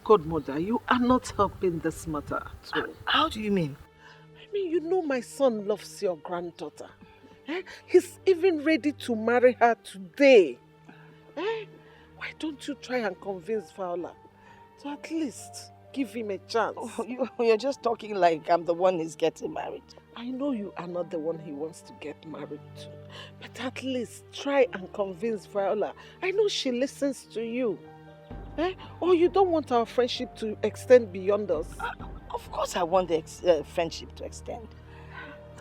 Godmother, you are not helping this matter at all. How do you mean? I mean, you know my son loves your granddaughter. He's even ready to marry her today. Why don't you try and convince Viola to at least give him a chance? Oh, you're just talking like I'm the one he's getting married. I know you are not the one he wants to get married to, but at least try and convince Viola. I know she listens to you. Or you don't want our friendship to extend beyond us? Of course I want the friendship to extend.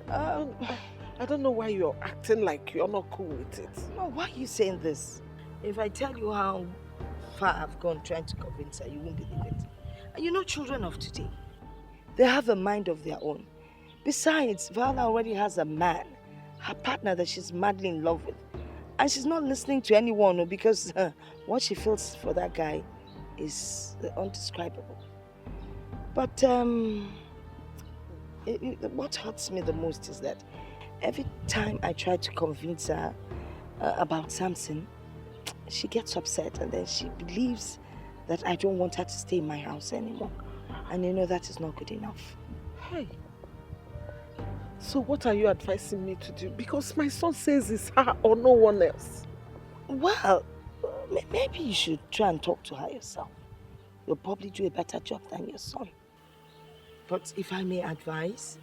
I don't know why you're acting like you're not cool with it. No, why are you saying this? If I tell you how far I've gone trying to convince her, you won't believe it. And you know children of today, they have a mind of their own. Besides, Viola already has a man, her partner that she's madly in love with. And she's not listening to anyone because what she feels for that guy is undescribable. But what hurts me the most is that every time I try to convince her about something, she gets upset and then she believes that I don't want her to stay in my house anymore. And you know that is not good enough. Hey. So what are you advising me to do? Because my son says it's her or no one else. Well, maybe you should try and talk to her yourself. You'll probably do a better job than your son. But if I may advise,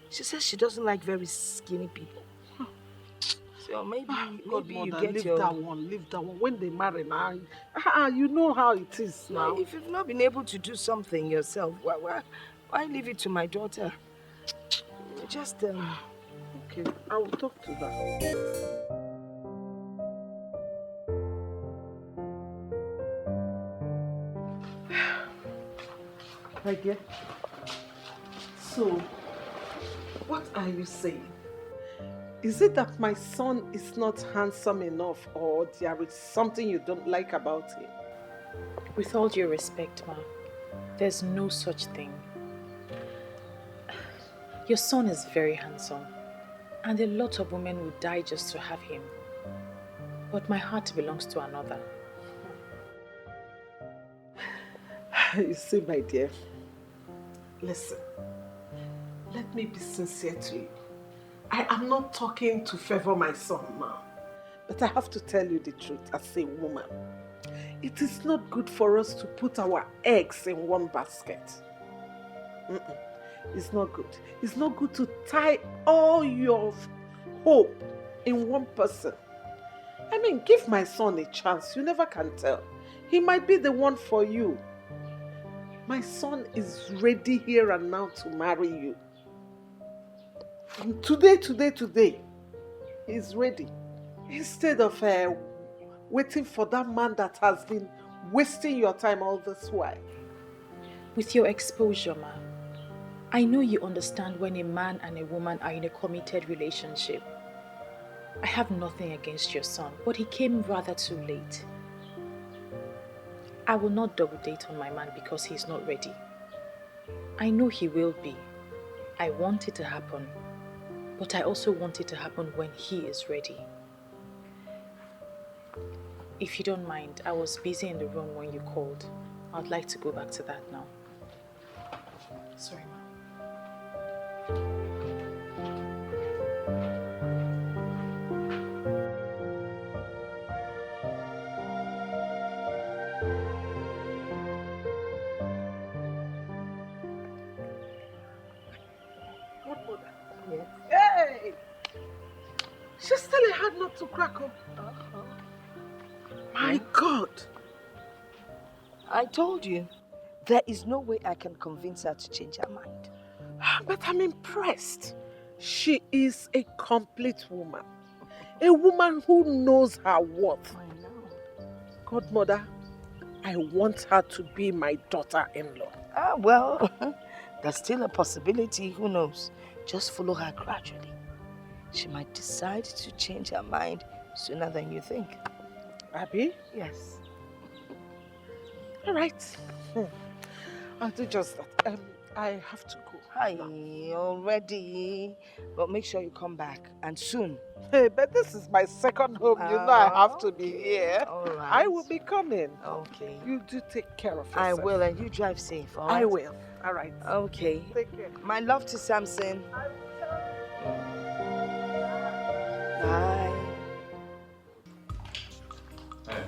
she says she doesn't like very skinny people. So maybe you get leave that one. When they marry now, you know how it is now. If you've not been able to do something yourself, why leave it to my daughter? Just okay, I will talk to her. My dear, so what are you saying? Is it that my son is not handsome enough, or there is something you don't like about him? With all due respect, Ma, there's no such thing. Your son is very handsome, and a lot of women would die just to have him. But my heart belongs to another. You see, my dear, listen, let me be sincere to you. I am not talking to favor my son now, but I have to tell you the truth as a woman. It is not good for us to put our eggs in one basket. It's not good. It's not good to tie all your hope in one person. I mean, give my son a chance. You never can tell. He might be the one for you. My son is ready here and now to marry you. From today, he's ready. Instead of waiting for that man that has been wasting your time all this while. With your exposure, Ma, I know you understand when a man and a woman are in a committed relationship. I have nothing against your son, but he came rather too late. I will not double date on my man because he's not ready. I know he will be. I want it to happen, but I also want it to happen when he is ready. If you don't mind, I was busy in the room when you called. I'd like to go back to that now. Sorry, Ma. Hey! She's still a hard nut to crack up. My God! I told you, there is no way I can convince her to change her mind. But I'm impressed. She is a complete woman. A woman who knows her worth. I know. Godmother, I want her to be my daughter-in-law. Well, there's still a possibility, who knows? Just follow her gradually. She might decide to change her mind sooner than you think. Abby? Yes. All right. I'll do just that. I have to go. Hi, already. But make sure you come back, and soon. Hey, but this is my second home. You know I have to be here. All right. I will be coming. Okay. You do take care of yourself. I will, and you drive safe, all right? I will. All right. Okay. Take care. My love to Samson. Bye. Hey,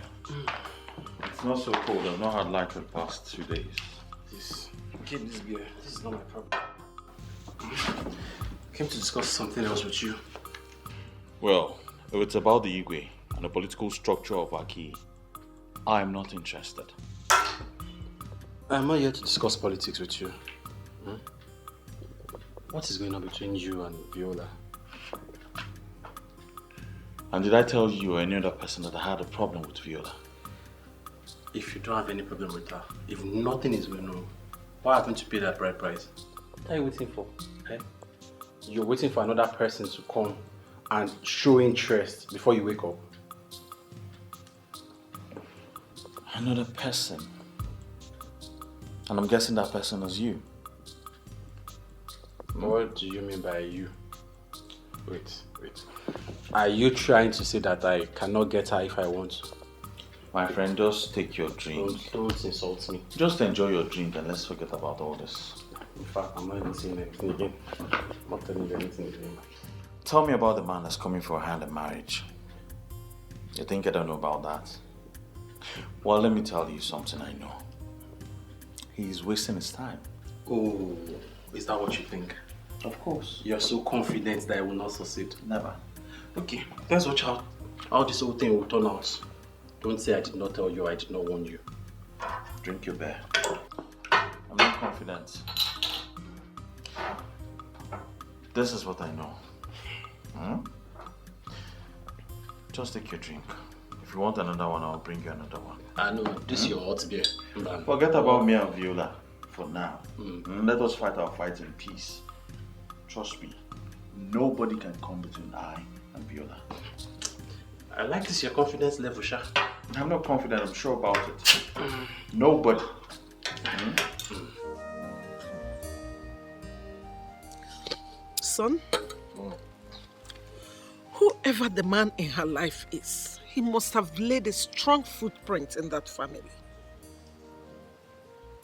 it's not so cold. I've not had light for the past 2 days. Please, keep this beer. This is not my problem. I came to discuss something else with you. Well, if it's about the Igwe and the political structure of Aki, I'm not interested. I'm not here to discuss politics with you. What is going on between you and Viola? And did I tell you or any other person that I had a problem with Viola? If you don't have any problem with her, if nothing is going on, why haven't you paid that bride price? What are you waiting for? Eh? You're waiting for another person to come and show interest before you wake up. Another person? And I'm guessing that person is you. What do you mean by you? Wait. Are you trying to say that I cannot get her if I want to? My friend, just take your drink. Don't insult me. Just enjoy your drink and let's forget about all this. In fact, I'm not even saying anything again. I'm not telling you anything again. Tell me about the man that's coming for a hand in marriage. You think I don't know about that? Well, let me tell you something I know. He's wasting his time. Oh, is that what you think? Of course. You're so confident that I will not succeed. Never. Okay, let's watch how this whole thing will turn out. Don't say I did not tell you, I did not warn you. Drink your beer. I'm not confident. This is what I know. Just take your drink. If you want another one, I'll bring you another one. I know, this is your hot beer. Forget about me and Viola for now. Let us fight our fight in peace. Trust me, nobody can come between I and Viola. I like this your confidence level, Sha. I'm not confident, I'm sure about it. Nobody. Son, whoever the man in her life is, he must have laid a strong footprint in that family.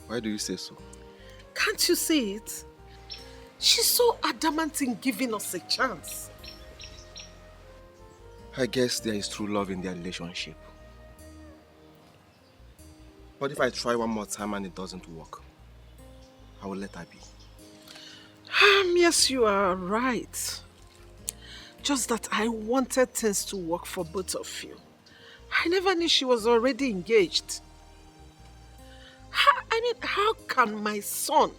Why do you say so? Can't you see it? She's so adamant in giving us a chance. I guess there is true love in their relationship. But if I try one more time and it doesn't work, I will let her be. Yes, you are right. Just that I wanted things to work for both of you. I never knew she was already engaged. How can my son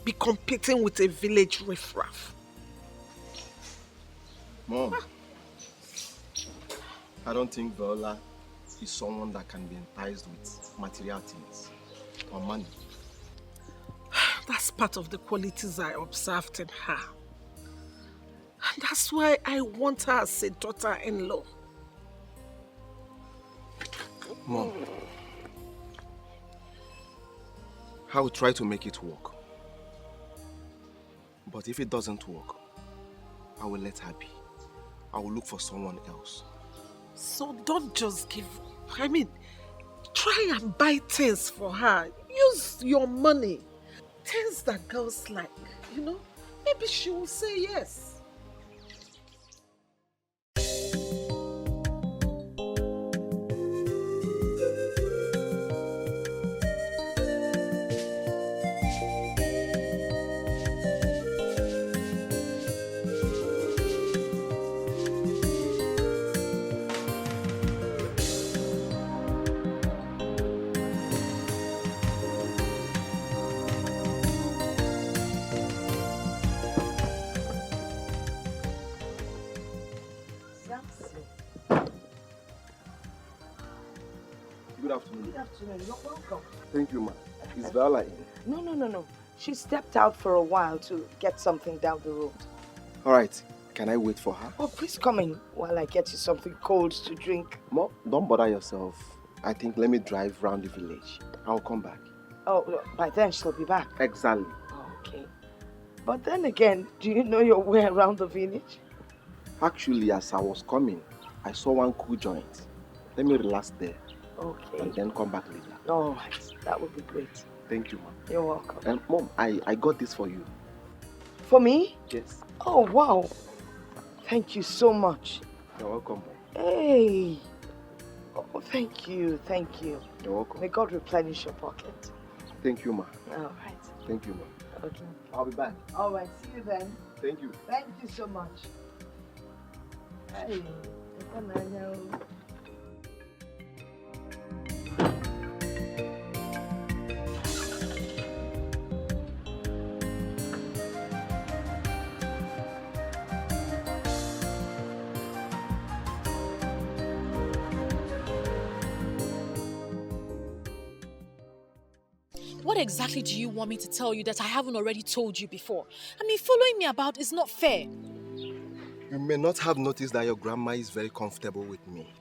be competing with a village riffraff? Mom, I don't think Viola is someone that can be enticed with material things or money. That's part of the qualities I observed in her. And that's why I want her as a daughter-in-law. Mom, I will try to make it work. But if it doesn't work, I will let her be. I will look for someone else. So don't just give up. Try and buy things for her. Use your money. Things that girls like, Maybe she will say yes. Good afternoon. Good afternoon. You're welcome. Thank you, ma. Is Viola in? No. She stepped out for a while to get something down the road. All right. Can I wait for her? Oh, please come in while I get you something cold to drink. Mom, don't bother yourself. I think let me drive round the village. I'll come back. Oh, by then she'll be back. Exactly. Oh, okay. But then again, do you know your way around the village? Actually, as I was coming, I saw one cool joint. Let me relax there. Okay. And then come back later. All right. That would be great. Thank you, Mom. You're welcome. And Mom, I got this for you. For me? Yes. Oh, wow. Thank you so much. You're welcome, Mom. Hey. Oh, thank you. Thank you. You're welcome. May God replenish your pocket. Thank you, Ma. All right. Thank you, Ma. Okay. I'll be back. All right. See you then. Thank you. Thank you so much. Hey. What exactly do you want me to tell you that I haven't already told you before? I mean, following me about is not fair. You may not have noticed that your grandma is very comfortable with me.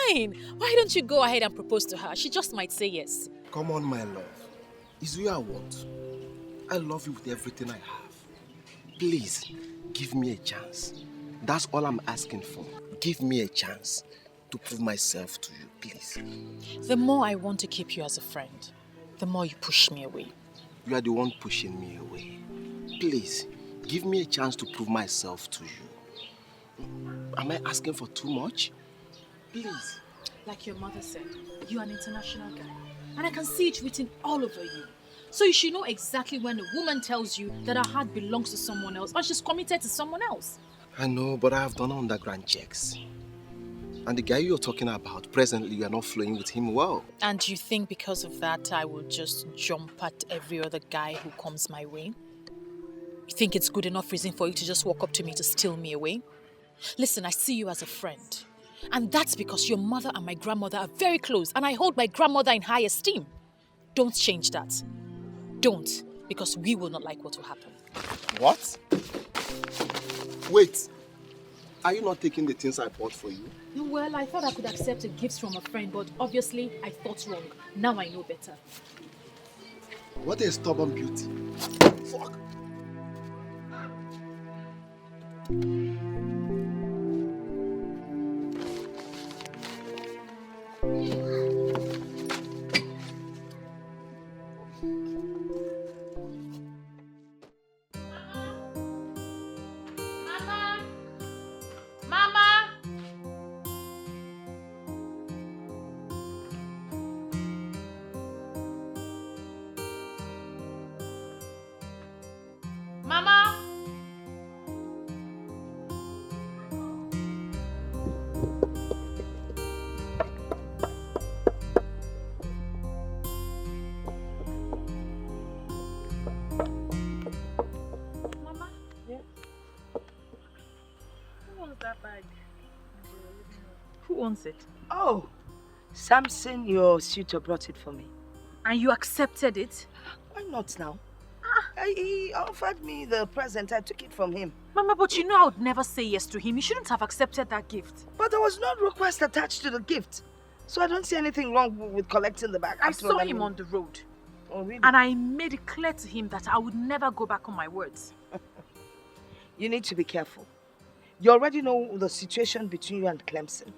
Fine. Why don't you go ahead and propose to her? She just might say yes. Come on, my love. It's you I want. I love you with everything I have. Please, give me a chance. That's all I'm asking for. Give me a chance to prove myself to you, please. The more I want to keep you as a friend, the more you push me away. You are the one pushing me away. Please, give me a chance to prove myself to you. Am I asking for too much? Please. Like your mother said, you're an international guy. And I can see it written all over you. So you should know exactly when a woman tells you that her heart belongs to someone else or she's committed to someone else. I know, but I have done underground checks. And the guy you're talking about, presently, you are not flowing with him well. And you think because of that, I will just jump at every other guy who comes my way? You think it's good enough reason for you to just walk up to me to steal me away? Listen, I see you as a friend. And that's because your mother and my grandmother are very close, and I hold my grandmother in high esteem. Don't change that. Don't, because we will not like what will happen. What? Wait. Are you not taking the things I bought for you? Well, I thought I could accept a gift from a friend, but obviously I thought wrong. Now I know better. What a stubborn beauty. Fuck. Who wants it? Oh, Samson, your suitor, brought it for me. And you accepted it? Why not now? He offered me the present. I took it from him. Mama, but you know I would never say yes to him. You shouldn't have accepted that gift. But there was no request attached to the gift. So I don't see anything wrong with collecting the bag. I saw him on the road. Oh, really? And I made it clear to him that I would never go back on my words. You need to be careful. You already know the situation between you and Clemson.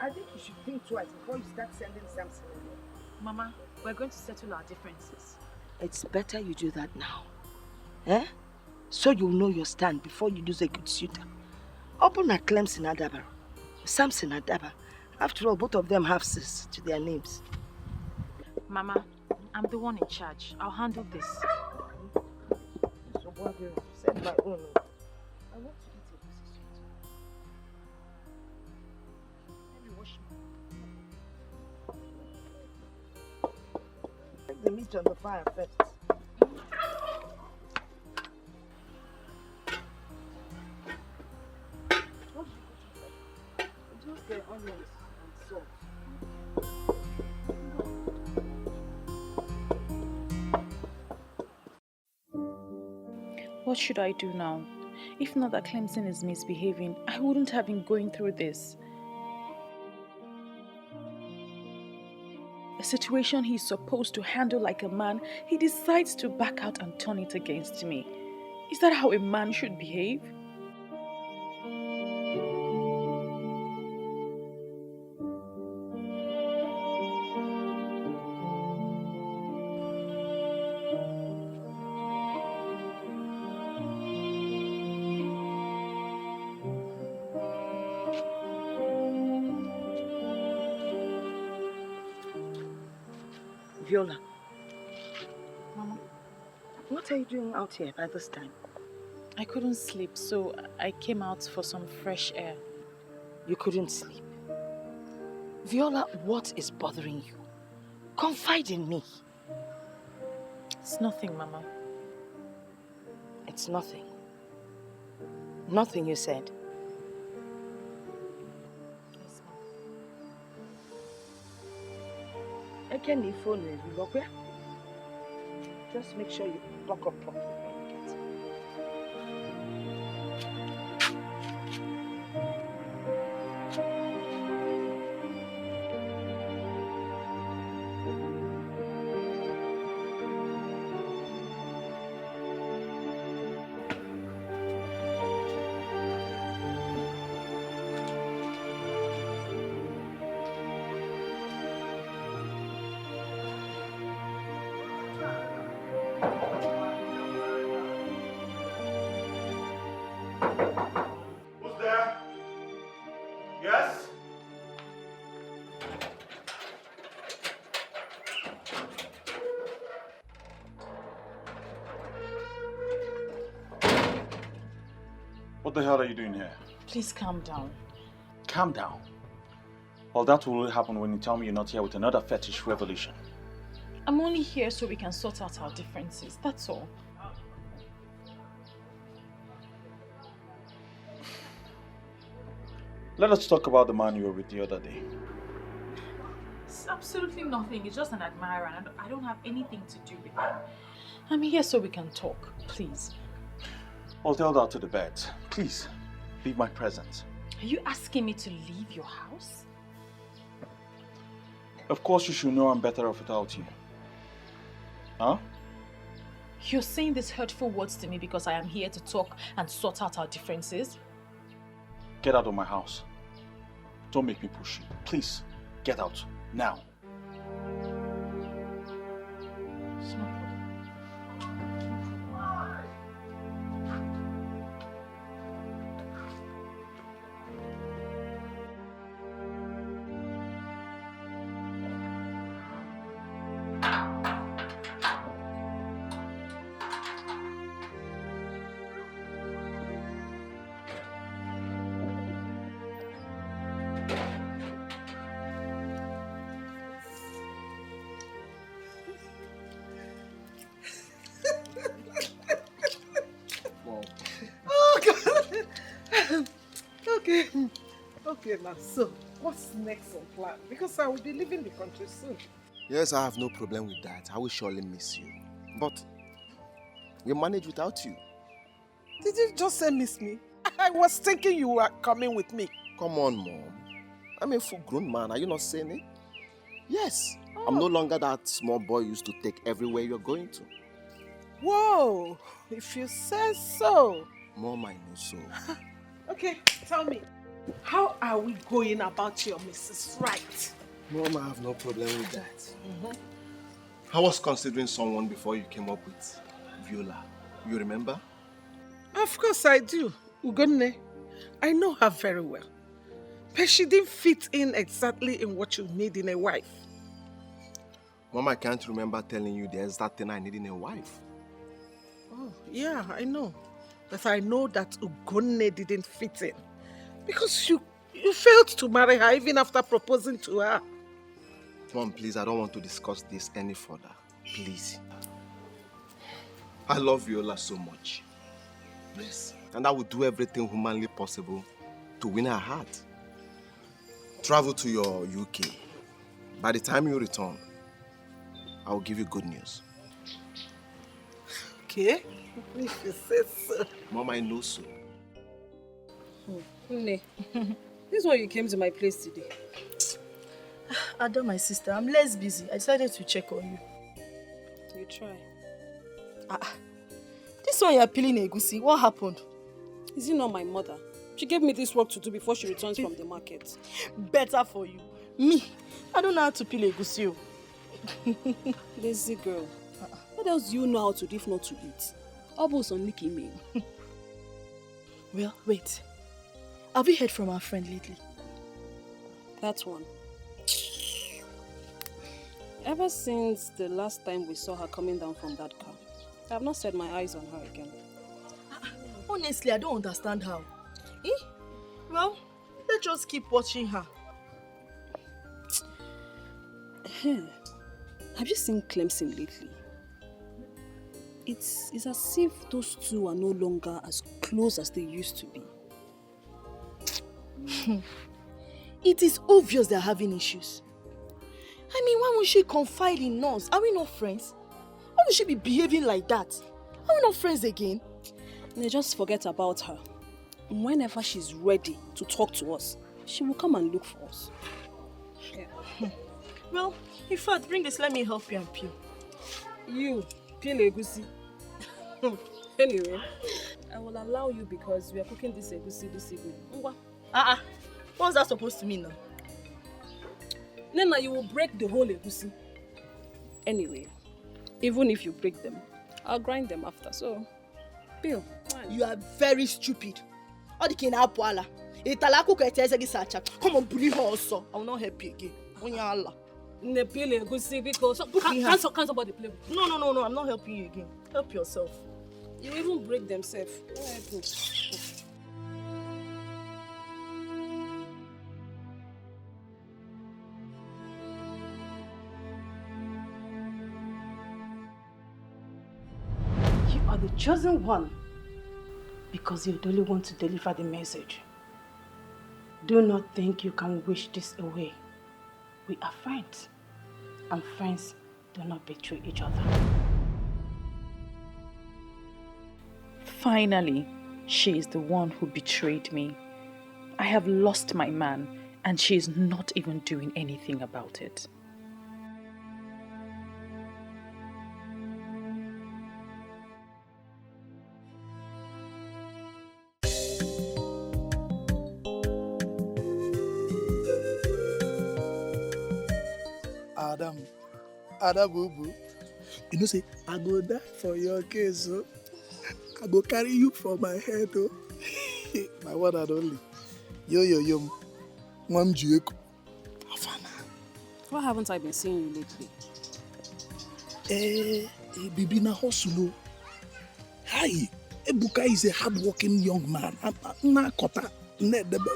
I think you should think twice before you start sending Samson away. Mama, we're going to settle our differences. It's better you do that now. Eh? So you'll know your stand before you lose a good suitor. Open at Clemson Adaba. Samson Adaba. After all, both of them have sis to their names. Mama, I'm the one in charge. I'll handle this. So what do you said my own? I want to eat a piece of sweet. Let me wash my... Take the meat on the fire first. Just the onions and salt. What should I do now? If not that Clemson is misbehaving, I wouldn't have been going through this. A situation he's supposed to handle like a man, he decides to back out and turn it against me. Is that how a man should behave? Viola, Mama, what are you doing out here by this time? I couldn't sleep, so I came out for some fresh air. You couldn't sleep. Viola, what is bothering you? Confide in me. It's nothing, Mama. It's nothing. Nothing, you said. Yes, Mama. I can leave phone with you, okay? Just make sure you lock up properly when you get it. Who's there? Yes? What the hell are you doing here? Please calm down. Calm down. Well, that will only happen when you tell me you're not here with another fetish revolution. I'm only here so we can sort out our differences, that's all. Let us talk about the man you were with the other day. It's absolutely nothing. It's just an admirer and I don't have anything to do with him. I'm here so we can talk, please. Well, tell that to the bed. Please, leave my presence. Are you asking me to leave your house? Of course you should know I'm better off without you. Huh? You're saying these hurtful words to me because I am here to talk and sort out our differences? Get out of my house. Don't make me push you. Please, get out. Now. It's no problem. Okay, now, so what's next on plan? Because I will be leaving the country soon. Yes, I have no problem with that. I will surely miss you. But we manage without you. Did you just say miss me? I was thinking you were coming with me. Come on, Mom. I'm a full-grown man. Are you not saying it? Yes. I'm no longer that small boy you used to take everywhere you're going to. Whoa, if you say so. Mom, I know so. Okay, tell me, how are we going about your Mrs. Right? Mom, I have no problem with that. I was considering someone before you came up with Viola. You remember? Of course I do, Ugonne. I know her very well. But she didn't fit in exactly in what you need in a wife. Mom, I can't remember telling you the exact thing I need in a wife. Oh, yeah, I know. But I know that Ugonne didn't fit in. Because you failed to marry her even after proposing to her. Mom, please, I don't want to discuss this any further. Please. I love Viola so much. Yes. And I will do everything humanly possible to win her heart. Travel to your UK. By the time you return, I will give you good news. Okay? If you say so. Mom, I know so. Unne, this is why you came to my place today. Ada, my sister, I'm less busy. I decided to check on you. You try. This This one you're peeling egusi. What happened? Is it not my mother? She gave me this work to do before she returns from the market. Better for you. Me, I don't know how to peel egusi. Lazy girl. What else do you know how to do if not to eat? Almost on licking me. Well, wait. Have you heard from our friend lately? That one. Ever since the last time we saw her coming down from that car, I have not set my eyes on her again. Honestly, I don't understand how. Eh? Well, let's just keep watching her. Have you seen Clemson lately? It's as if those two are no longer as close as they used to be. It is obvious they're having issues. I mean, why won't she confide in us? Are we not friends? Why would she be behaving like that? Are we not friends again? They just forget about her. Whenever she's ready to talk to us, she will come and look for us. Yeah. Well, in fact, bring this, let me help you and peel. You, peel egusi. Anyway, I will allow you because we are cooking this egusi this evening. What's that supposed to mean now? Nena, you will break the whole egusi. Anyway, even if you break them, I'll grind them after, so peel. You are very stupid. Come on, bully her also. I will not help you again. Ne peel egusi because can somebody play with you? No, I'm not helping you again. Help yourself. You even break themselves. You are the chosen one because you only want to deliver the message. Do not think you can wish this away. We are friends, and friends do not betray each other. Finally, she is the one who betrayed me. I have lost my man, and she is not even doing anything about it. Adam Boo. You know, say, I go die for your case, so I go carry you for my head, oh. My one and only. Yo. Mom Jueko. Why haven't I been seeing you lately? Bibi na hustle. Hi. Ebuka is a hard-working young man. Na kota.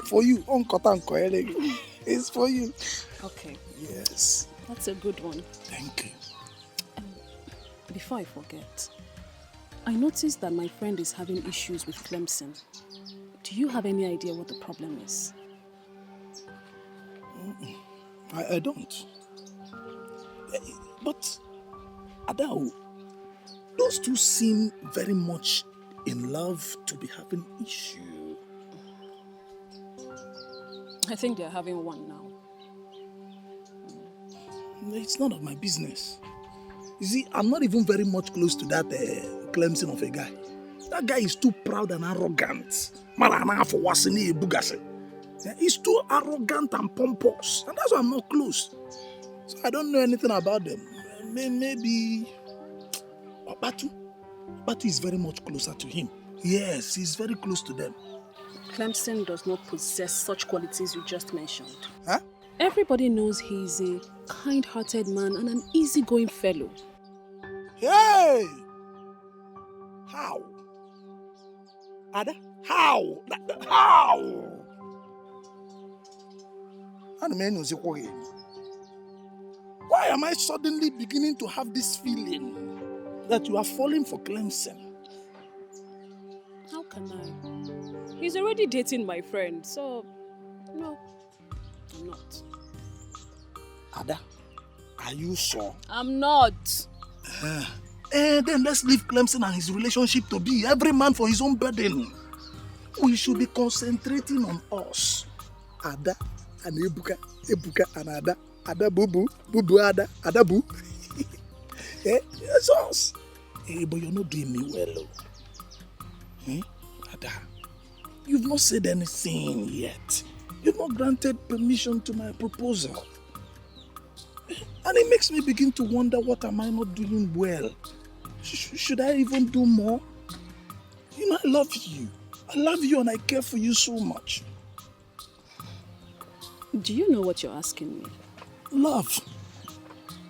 For you. On kota it's for you. Okay. Yes. That's a good one. Thank you. Before I forget, I noticed that my friend is having issues with Clemson. Do you have any idea what the problem is? I don't. But, Adao, those two seem very much in love to be having issue. I think they're having one now. It's none of my business. You see, I'm not even very much close to that Clemson of a guy. That guy is too proud and arrogant. He's too arrogant and pompous. And that's why I'm not close. So I don't know anything about them. Maybe Batu. Batu is very much closer to him. Yes, he's very close to them. Clemson does not possess such qualities you just mentioned. Huh? Everybody knows he's a kind-hearted man and an easygoing fellow. Hey! How? Ada? How? How? Why am I suddenly beginning to have this feeling that you are falling for Clemson? How can I? He's already dating my friend, so no, I'm not. Ada, are you sure? I'm not. Then let's leave Clemson and his relationship to be. Every man for his own burden. We should be concentrating on us. Ada and Ebuka and Ada. Ada Bubu, Ada, Ada Bu. It's us. But you're not doing me well. Eh? Ada, you've not said anything yet. You've not granted permission to my proposal. And it makes me begin to wonder, what am I not doing well? Should I even do more? You know, I love you. I love you and I care for you so much. Do you know what you're asking me? Love.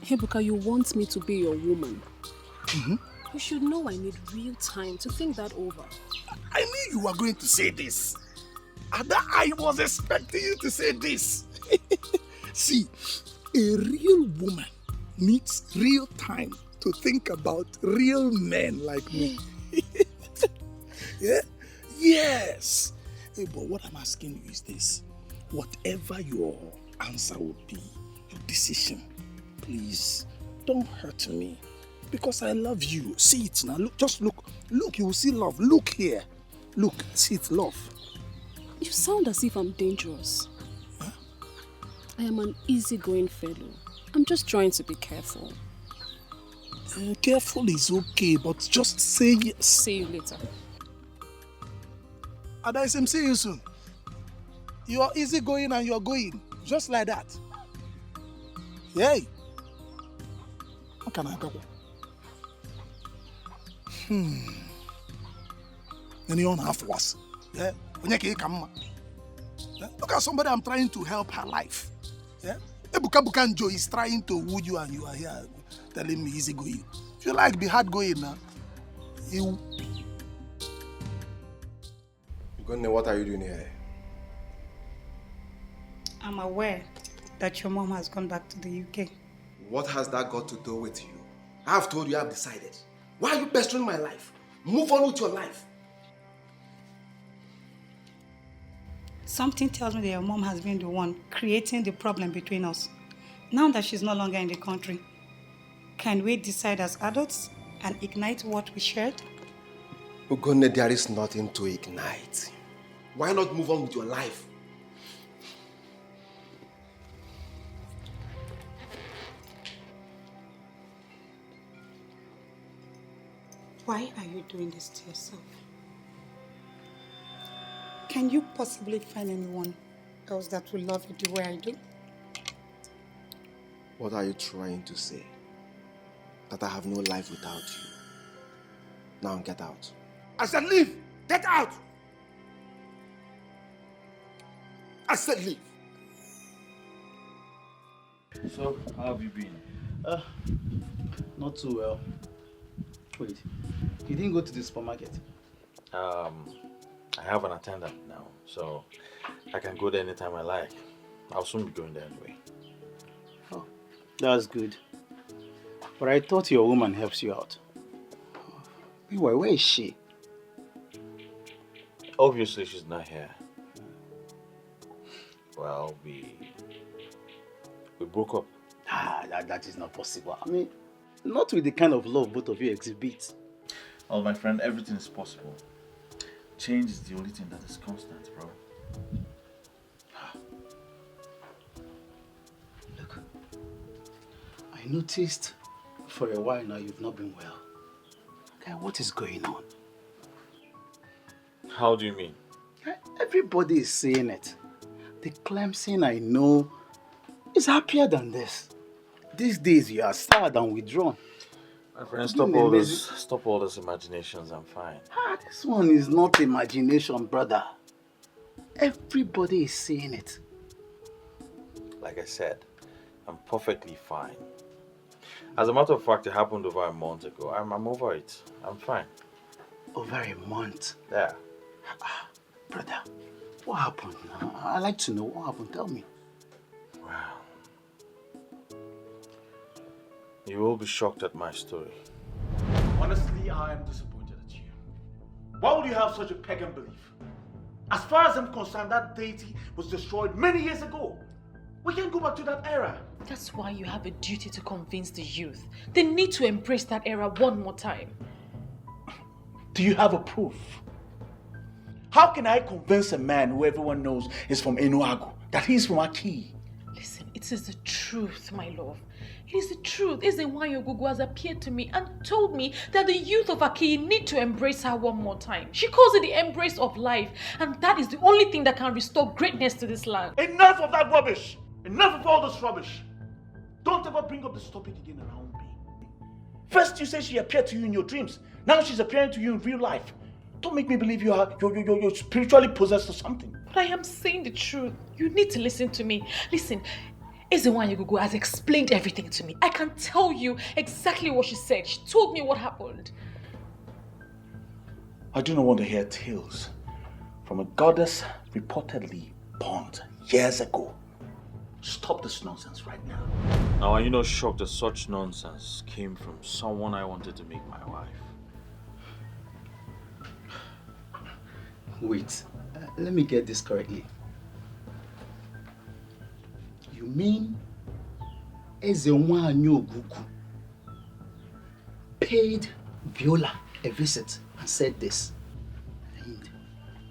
Ebuka, you want me to be your woman. You should know I need real time to think that over. I knew you were going to say this. Ada, I was expecting you to say this. See, a real woman needs real time to think about real men like me. Yeah? Yes. Hey, but what I'm asking you is this. Whatever your answer would be, your decision, please don't hurt me. Because I love you. See it now. Look, just look. Look, you will see love. Look here. Look, see it, love. You sound as if I'm dangerous. Huh? I am an easygoing fellow. I'm just trying to be careful. Careful is okay, but just say yes. See you later. Adaisim, see you soon. You are easygoing and you are going. Just like that. Yay. How can I go? Then you don't have worse. Yeah? Look at somebody I'm trying to help her life. Yeah? Ebuka Bukanjo is trying to woo you and you are here telling me easy going. If you like, be hard going now. You. Gunne, what are you doing here? I'm aware that your mom has gone back to the UK. What has that got to do with you? I have told you I have decided. Why are you pestering my life? Move on with your life. Something tells me that your mom has been the one creating the problem between us. Now that she's no longer in the country, can we decide as adults and ignite what we shared? Ugonne, there is nothing to ignite. Why not move on with your life? Why are you doing this to yourself? Can you possibly find anyone else that will love you the way I do? What are you trying to say? That I have no life without you. Now get out. I said leave! Get out! I said leave! So, how have you been? Not too well. Wait, you didn't go to the supermarket? I have an attendant now, so I can go there anytime I like. I'll soon be going there anyway. Oh, that's good. But I thought your woman helps you out. Meanwhile, where is she? Obviously, she's not here. Well, we broke up. That is not possible. I mean, not with the kind of love both of you exhibit. Well, my friend, everything is possible. Change is the only thing that is constant, bro. Look, I noticed for a while now you've not been well. Okay, what is going on? How do you mean? Everybody is saying it. The Clemson I know is happier than this. These days you are sad and withdrawn. My friend, stop all those imaginations. I'm fine. This one is not imagination, brother. Everybody is saying it. Like I said, I'm perfectly fine. As a matter of fact, it happened over a month ago. I'm over it. I'm fine. Over a month? Yeah. Brother, what happened? I'd like to know what happened. Tell me. Wow. You will be shocked at my story. Honestly, I am disappointed at you. Why would you have such a pagan belief? As far as I'm concerned, that deity was destroyed many years ago. We can't go back to that era. That's why you have a duty to convince the youth. They need to embrace that era one more time. Do you have a proof? How can I convince a man who everyone knows is from Enuagu that he's from Aki? Listen, it is the truth, my love. It is the truth. Ezenwanyogugu has appeared to me and told me that the youth of Aki need to embrace her one more time. She calls it the embrace of life, and that is the only thing that can restore greatness to this land. Enough of that rubbish! Enough of all this rubbish! Don't ever bring up this topic again around me. First you say she appeared to you in your dreams. Now she's appearing to you in real life. Don't make me believe you're spiritually possessed or something. But I am saying the truth. You need to listen to me. Listen, Ezenwanyogugu has explained everything to me. I can tell you exactly what she said. She told me what happened. I do not want to hear tales from a goddess reportedly born years ago. Stop this nonsense right now. Now, are you not shocked that such nonsense came from someone I wanted to make my wife? Wait, let me get this correctly. You mean Ezenwanyogugu paid Viola a visit and said this, and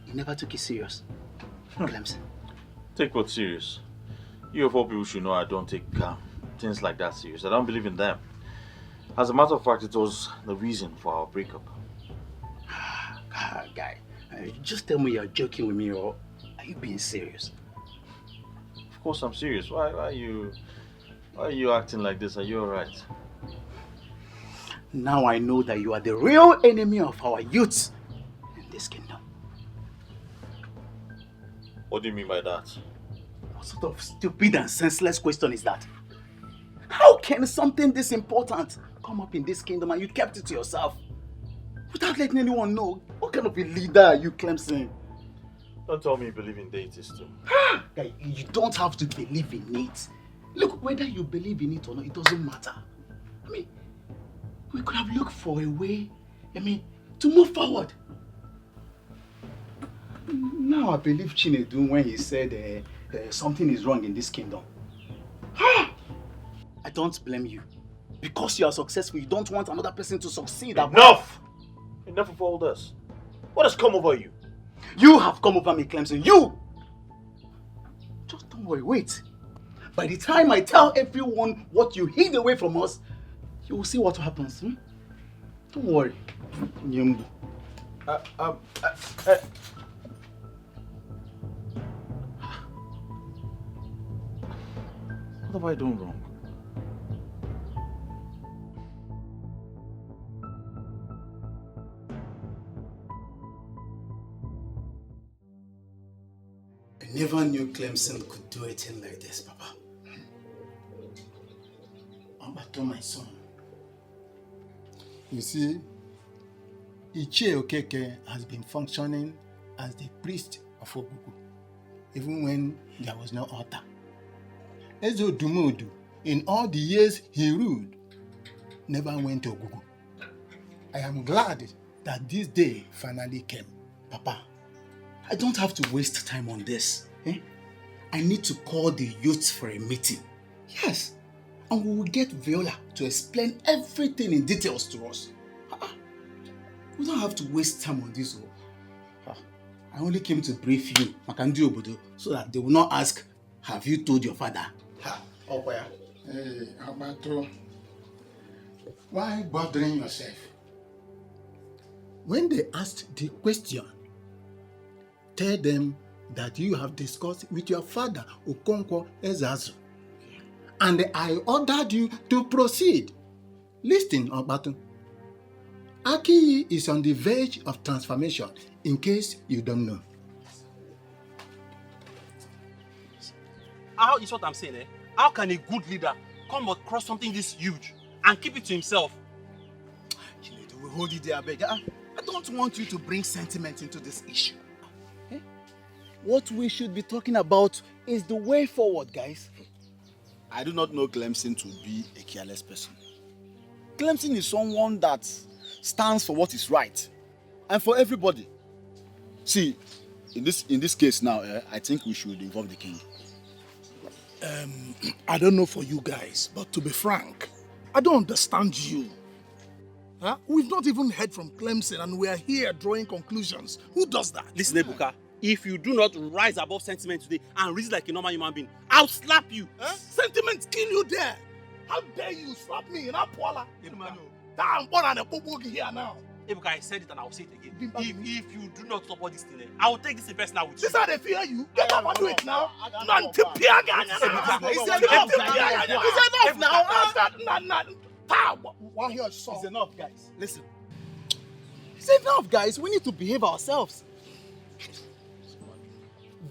he never took it serious? Clemson. Take what serious? You of all people should know I don't take things like that serious. I don't believe in them. As a matter of fact, it was the reason for our breakup. Guy, just tell me you're joking with me, or are you being serious? Of course I'm serious. Why are you acting like this? Are you alright? Now I know that you are the real enemy of our youth in this kingdom. What do you mean by that? What sort of stupid and senseless question is that? How can something this important come up in this kingdom and you kept it to yourself without letting anyone know? What kind of a leader are you, Clemson? Don't tell me you believe in deities too. Guy, you don't have to believe in it. Look, whether you believe in it or not, it doesn't matter. I mean, we could have looked for a way, to move forward. Now I believe Chinedu when he said something is wrong in this kingdom. I don't blame you. Because you are successful, you don't want another person to succeed. Enough! Enough of all this. What has come over you? You have come over me, Clemson. You! Just don't worry, wait. By the time I tell everyone what you hid away from us, you will see what happens. Don't worry. Nyembu. What have I done wrong? I never knew Clemson could do a thing like this, Papa. Ambato, my son. You see, Ichie Okeke has been functioning as the priest of Ogugu, even when there was no altar. Ezo Dumodu, in all the years he ruled, never went to Ogugu. I am glad that this day finally came. Papa, I don't have to waste time on this. I need to call the youth for a meeting. Yes, and we will get Viola to explain everything in details to us. We don't have to waste time on this. I only came to brief you, Makandi Obodo, so that they will not ask, have you told your father? Hey, Ambato, why bothering yourself? When they asked the question, tell them that you have discussed with your father, Okonkwo Ezazu, and I ordered you to proceed. Listen, Ambato. Aki is on the verge of transformation, in case you don't know. How is what I'm saying, eh? How can a good leader come across something this huge and keep it to himself? We'll hold it there, beg. I don't want you to bring sentiment into this issue. What we should be talking about is the way forward, guys. I do not know Clemson to be a careless person. Clemson is someone that stands for what is right and for everybody. See, in this case now, I think we should involve the king. I don't know for you guys, but to be frank, I don't understand you. We've not even heard from Clemson and we are here drawing conclusions. Who does that? Listen, Ebuka, if you do not rise above sentiment today and reason like a normal human being, I'll slap you. Huh? Sentiment kill you there. How dare you slap me in Apola? Damn, what an epoch here now. Ebuka, I said it and I'll say it again. If you do not support this thing, I will take this in personal with you. This is how they fear you. Get up and do it now. It's enough now. One here, It's enough, guys. Listen. It's enough, guys. We need to behave ourselves.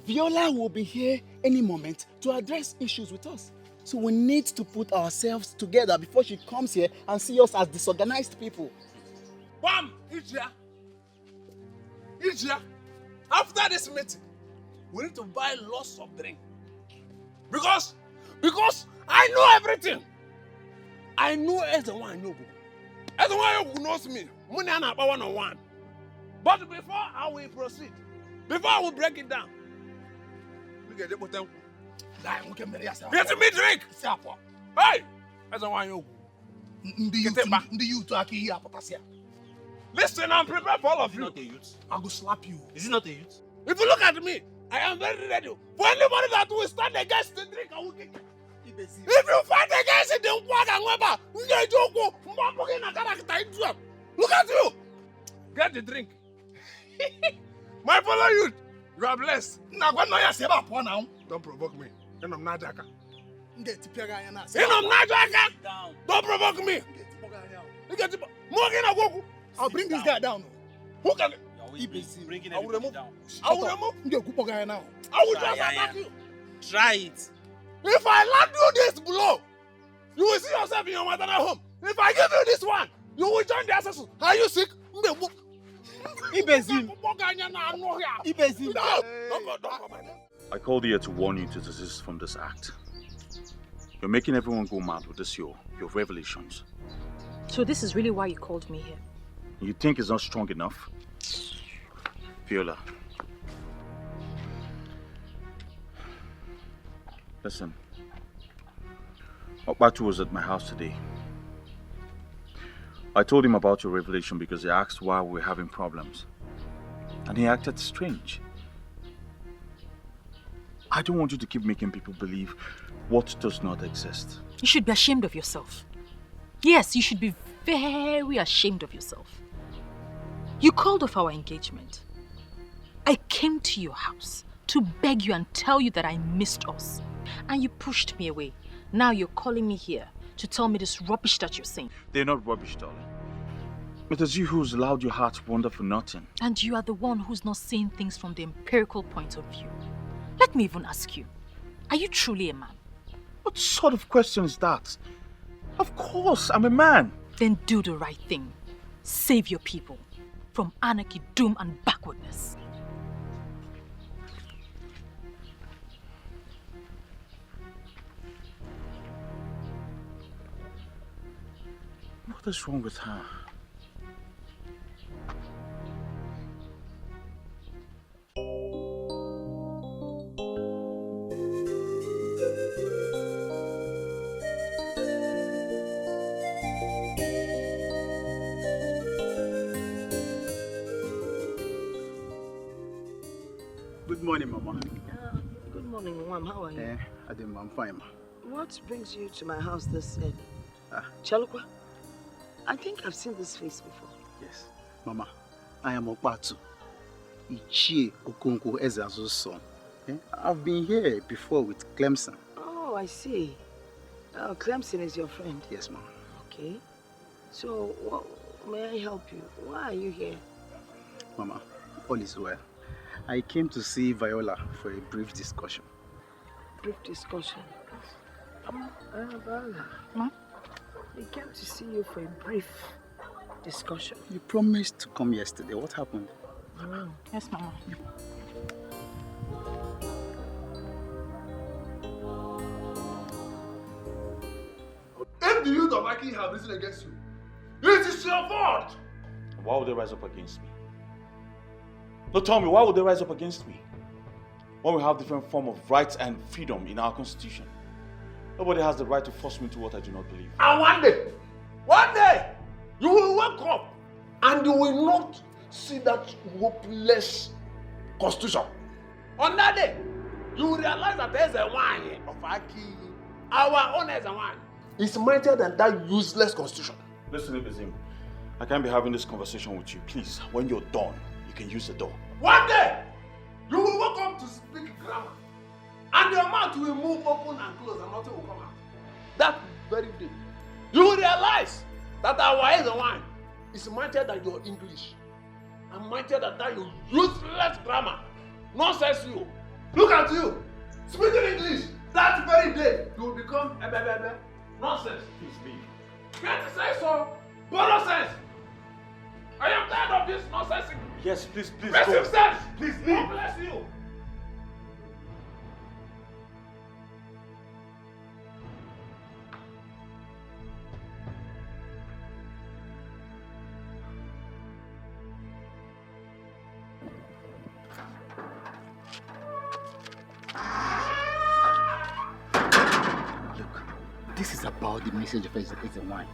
Viola will be here any moment to address issues with us. So we need to put ourselves together before she comes here and see us as disorganized people. Bam! Ijia, after this meeting, we need to buy lots of drink. Because I know everything. I know everyone I know. Everyone who knows me, money and about 101. But before I will proceed, before I will break it down, we get the bottom. Get me drink. Hey, everyone you. Listen, I'm prepared for all of you. Not a youth. I will slap you. Is it not a youth? If you look at me, I am very ready. For anybody that will stand against the drink, I will kick you. If you fight against it, then walk and weba. Look at you. Get the drink. My fellow youth, you are blessed. Don't provoke me. I'm not Jaka. Don't provoke me. I'll bring this guy down. Who can? I will remove. I will just attack you. Try it. If I land you this blow, you will see yourself in your maternal home. If I give you this one, you will join the assassins. Are you sick? I called here to warn you to desist from this act. You're making everyone go mad with this your revelations. So this is really why you called me here? You think it's not strong enough? Viola. Listen. Okbatu was at my house today. I told him about your revelation because he asked why we're having problems. And he acted strange. I don't want you to keep making people believe what does not exist. You should be ashamed of yourself. Yes, you should be very ashamed of yourself. You called off our engagement. I came to your house to beg you and tell you that I missed us. And you pushed me away. Now you're calling me here to tell me this rubbish that you're saying. They're not rubbish, darling. It is you who's allowed your heart to wander for nothing. And you are the one who's not seeing things from the empirical point of view. Let me even ask you, are you truly a man? What sort of question is that? Of course, I'm a man. Then do the right thing. Save your people from anarchy, doom and backwardness. What is wrong with her? Good morning, Mama. Good morning, Mom. How are you? I'm fine, Ma. What brings you to my house this early? Chalukwa, I think I've seen this face before. Yes. Mama, I am Okbatu. Ichie Okonko Ezeazu's son. I've been here before with Clemson. Oh, I see. Clemson is your friend? Yes, Mama. Okay. So, may I help you? Why are you here? Mama, all is well. I came to see Viola for a brief discussion. Brief discussion? Viola. Ma? We came to see you for a brief discussion. You promised to come yesterday. What happened? Yes, Mama. If the youth of Aki have risen against you, it is your fault! Why would they rise up against me? No, tell me, why would they rise up against me? When we have different form of rights and freedom in our constitution. Nobody has the right to force me to what I do not believe. And one day, you will wake up and you will not see that hopeless constitution. On that day, you will realize that there's a wine of Aki, our own as a wine. It's mightier than that useless constitution. Listen, Ibizim, I can't be having this conversation with you. Please, when you're done, you can use the door. One day, you will wake up to speak grammar, and your mouth will move open and close, and nothing will come out. That very day, you will realize that our eyes and wine is mightier than your English, and mightier than that your useless grammar. Nonsense, you. Look at you, speaking English. That very day, you will become a nonsense. Please leave. Can't say so. Borrow sense. I am tired of this nonsense. Yes, please go. Receive sense. Please leave. God bless you. This is about the message of Escalating wine.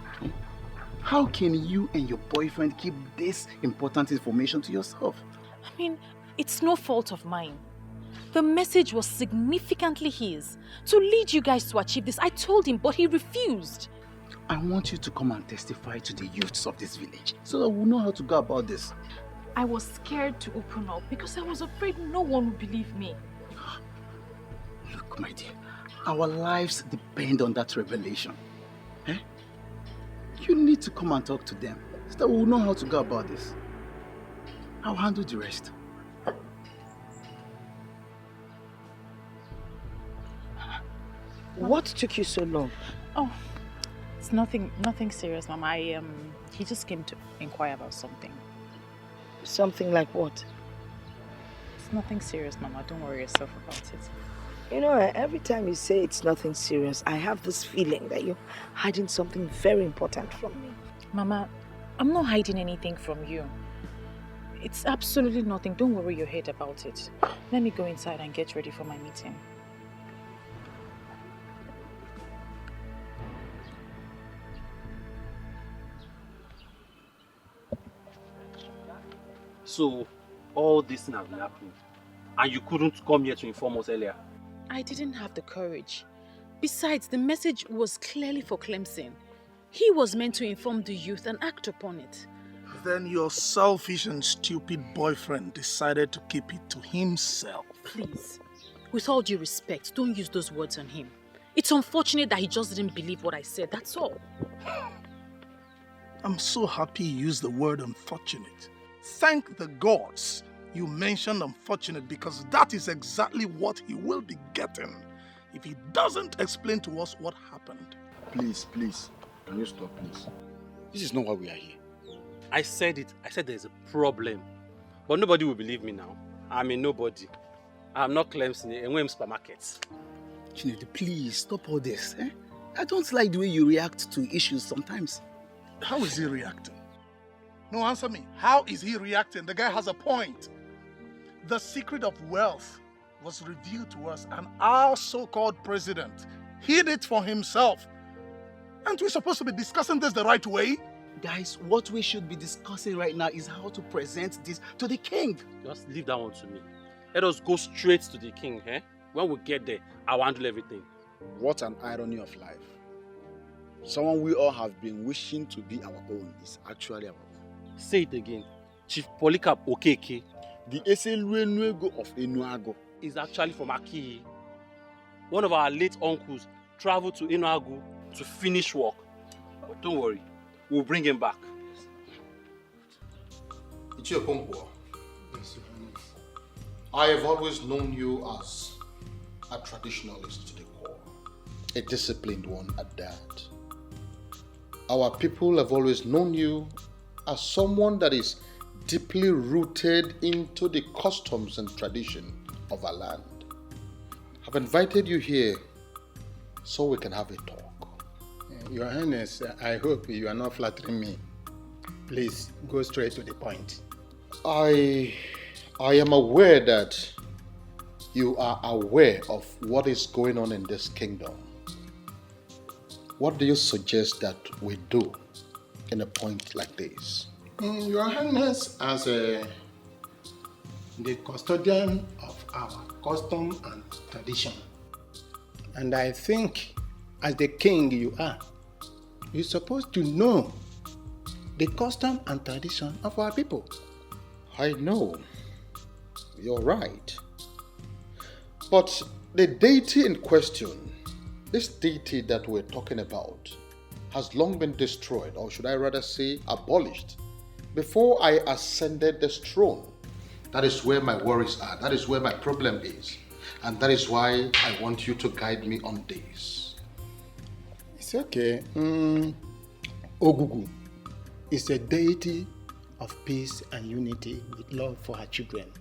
How can you and your boyfriend keep this important information to yourself? I mean, it's no fault of mine. The message was significantly his. To lead you guys to achieve this, I told him, but he refused. I want you to come and testify to the youths of this village so that we'll know how to go about this. I was scared to open up because I was afraid no one would believe me. Look, my dear, our lives depend on that revelation. Eh? You need to come and talk to them so that we'll know how to go about this. I'll handle the rest. What took you so long? Oh, it's nothing serious, Mama. He just came to inquire about something. Something like what? It's nothing serious, Mama. Don't worry yourself about it. You know, every time you say it's nothing serious, I have this feeling that you're hiding something very important from me. Mama, I'm not hiding anything from you. It's absolutely nothing. Don't worry your head about it. Let me go inside and get ready for my meeting. So, all this thing has been happening, and you couldn't come here to inform us earlier? I didn't have the courage. Besides, the message was clearly for Clemson. He was meant to inform the youth and act upon it. Then your selfish and stupid boyfriend decided to keep it to himself. Please, with all due respect, don't use those words on him. It's unfortunate that he just didn't believe what I said, that's all. I'm so happy you used the word unfortunate. Thank the gods you mentioned unfortunate, because that is exactly what he will be getting if he doesn't explain to us what happened. Please, can you stop, please? This is not why we are here. I said it. I said there's a problem. But nobody will believe me now. I'm a nobody. I'm not Clemson in supermarket. Chinedu, please stop all this. Eh? I don't like the way you react to issues sometimes. How is he reacting? No, answer me. How is he reacting? The guy has a point. The secret of wealth was revealed to us, and our so-called president hid it for himself. Aren't we supposed to be discussing this the right way? Guys, what we should be discussing right now is how to present this to the king. Just leave that one to me. Let us go straight to the king, eh? When we get there, I'll handle everything. What an irony of life. Someone we all have been wishing to be our own is actually our own. Say it again. Chief Polycarp Okeke. The Eseluenuego of Enuago is actually from Aki. One of our late uncles traveled to Enuagu to finish work. But don't worry, we'll bring him back. Ichiokonkwo, I have always known you as a traditionalist to the core, a disciplined one at that. Our people have always known you as someone that is deeply rooted into the customs and tradition of our land. I've invited you here so we can have a talk. Your Highness, I hope you are not flattering me. Please, go straight to the point. I am aware that you are aware of what is going on in this kingdom. What do you suggest that we do in a point like this? Your Highness, as a the custodian of our custom and tradition. And I think, as the king you are, you're supposed to know the custom and tradition of our people. I know. You're right. But the deity in question, this deity that we're talking about, has long been destroyed, or should I rather say abolished, before I ascended this throne. That is where my worries are. That is where my problem is. And that is why I want you to guide me on this. It's okay. Ogugu is a deity of peace and unity with love for her children.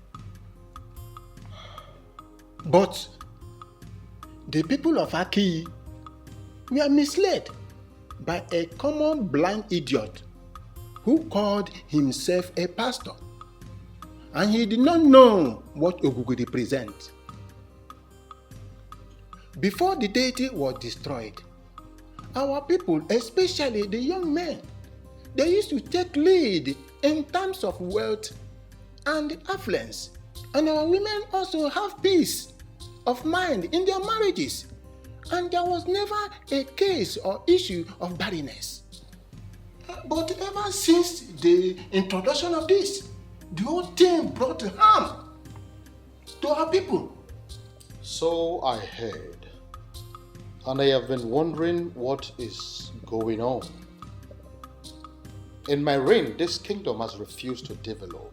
But the people of Aki were misled by a common blind idiot who called himself a pastor. And he did not know what Ogugu represents. Before the deity was destroyed, our people, especially the young men, they used to take lead in terms of wealth and affluence. And our women also have peace of mind in their marriages. And there was never a case or issue of barrenness. But ever since the introduction of this, the whole thing brought harm to our people. So I heard. And I have been wondering what is going on. In my reign, this kingdom has refused to develop.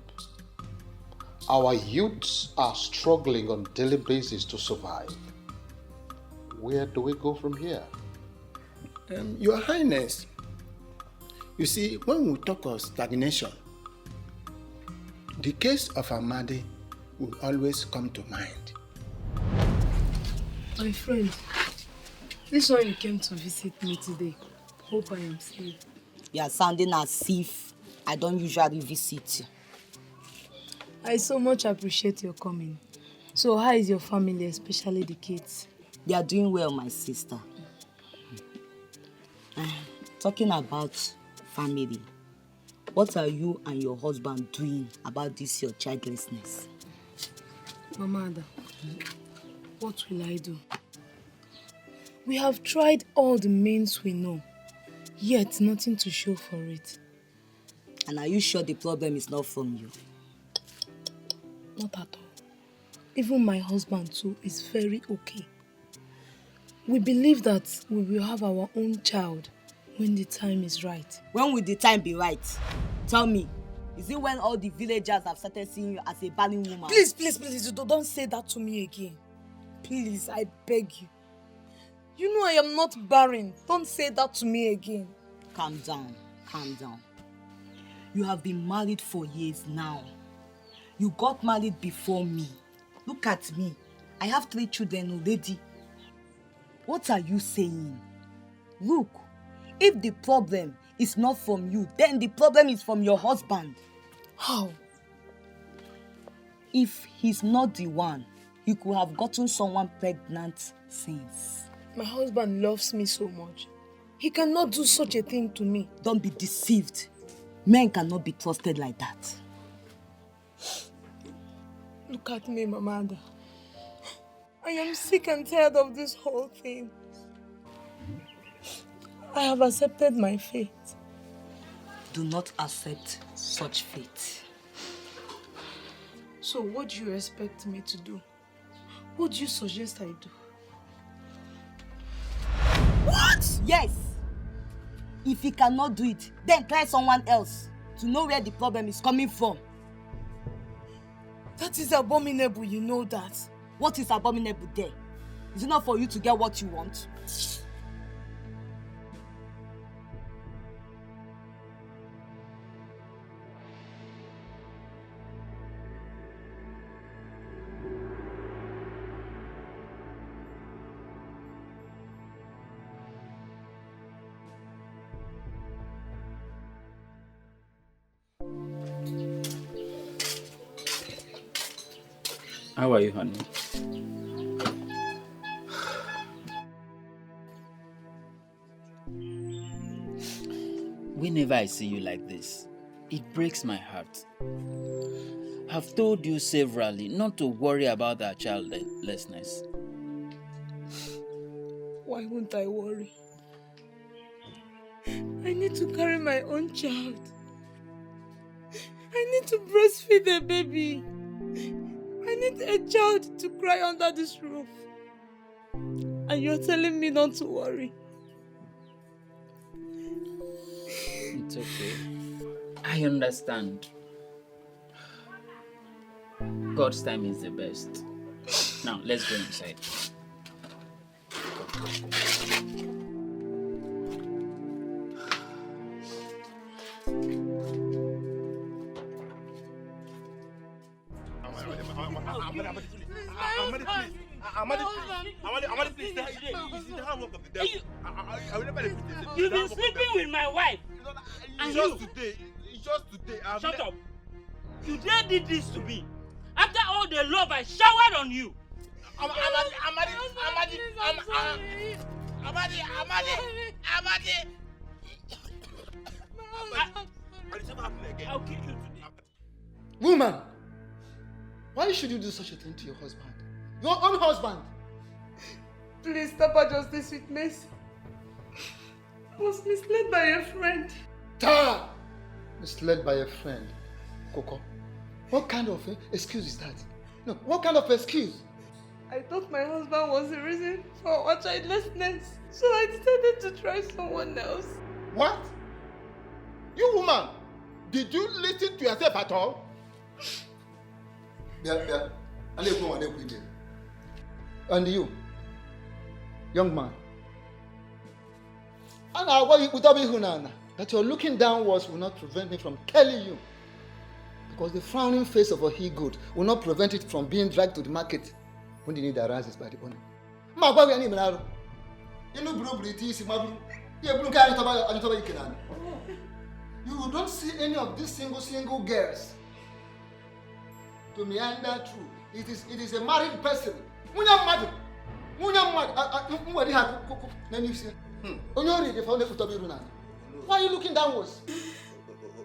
Our youths are struggling on a daily basis to survive. Where do we go from here? Your Highness, you see, when we talk of stagnation, the case of Amadi will always come to mind. My friend, this one you came to visit me today. Hope I am safe. You are sounding as if I don't usually visit you. I so much appreciate your coming. So how is your family, especially the kids? They are doing well, my sister. Talking about family, what are you and your husband doing about this your childlessness? Mama Ada, what will I do? We have tried all the means we know, yet nothing to show for it. And are you sure the problem is not from you? Not at all. Even my husband too is very okay. We believe that we will have our own child when the time is right. When will the time be right? Tell me, is it when all the villagers have started seeing you as a barren woman? Please, don't say that to me again. Please, I beg you. You know I am not barren. Don't say that to me again. Calm down. You have been married for years now. You got married before me. Look at me. I have 3 children already. What are you saying? Look, if the problem is not from you, then the problem is from your husband. How? If he's not the one, he could have gotten someone pregnant since. My husband loves me so much. He cannot do such a thing to me. Don't be deceived. Men cannot be trusted like that. Look at me, Mama Ada. I am sick and tired of this whole thing. I have accepted my fate. Do not accept such fate. So what do you expect me to do? What do you suggest I do? What? Yes. If he cannot do it, then try someone else to know where the problem is coming from. That is abominable, you know that. What is abominable there? Is it not for you to get what you want? How are you, honey? Whenever I see you like this, It breaks my heart. I've told you severally not to worry about our childlessness. Why won't I worry? I need to carry my own child. I need to breastfeed a baby. I need a child to cry under this roof. And you're telling me not to worry. It's okay. I understand. God's time is the best. Now, let's go inside. You've been sleeping with my wife. And Just today. Shut up. You dare did this to me. After all the love I showered on you. Amadi. I'll kill you today. Woman, why should you do such a thing to your husband? Your own husband? Please stop her justice with Mercy. I was misled by a friend. Tana! Misled by a friend. Coco, what kind of excuse is that? No, what kind of excuse? I thought my husband was the reason for our childlessness, so I decided to try someone else. What? You woman, did you listen to yourself at all? Yeah. And you, young man, that your looking downwards will not prevent me from telling you, because the frowning face of a he-goat will not prevent it from being dragged to the market when the need arises by the owner. You don't see any of these single girls to meander through. It is a married person. Why are you looking downwards?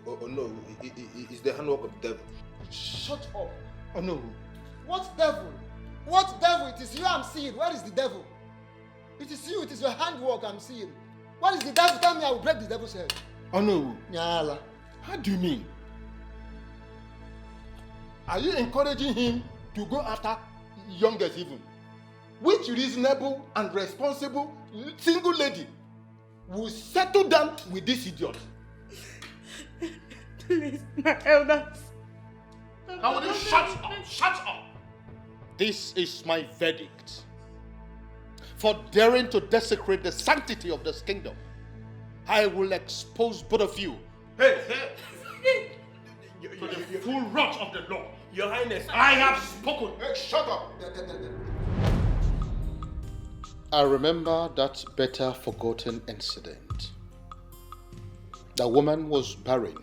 Oh no, it's the handwork of the devil. Shut up. Oh no. What devil? What devil? It is you I'm seeing. Where is the devil? It is you, it is your handwork I'm seeing. What is the devil? Tell me, I will break the devil's head. Oh no. Nyala. How do you mean? Are you encouraging him to go after youngest even? Which reasonable and responsible single lady will settle down with this idiot? Please, my elders. Now will you shut up? This is my verdict. For daring to desecrate the sanctity of this kingdom, I will expose both of you. Hey! To the full wrath of the law. Your Highness, I have spoken. Hey, shut up! I remember that better forgotten incident. The woman was barren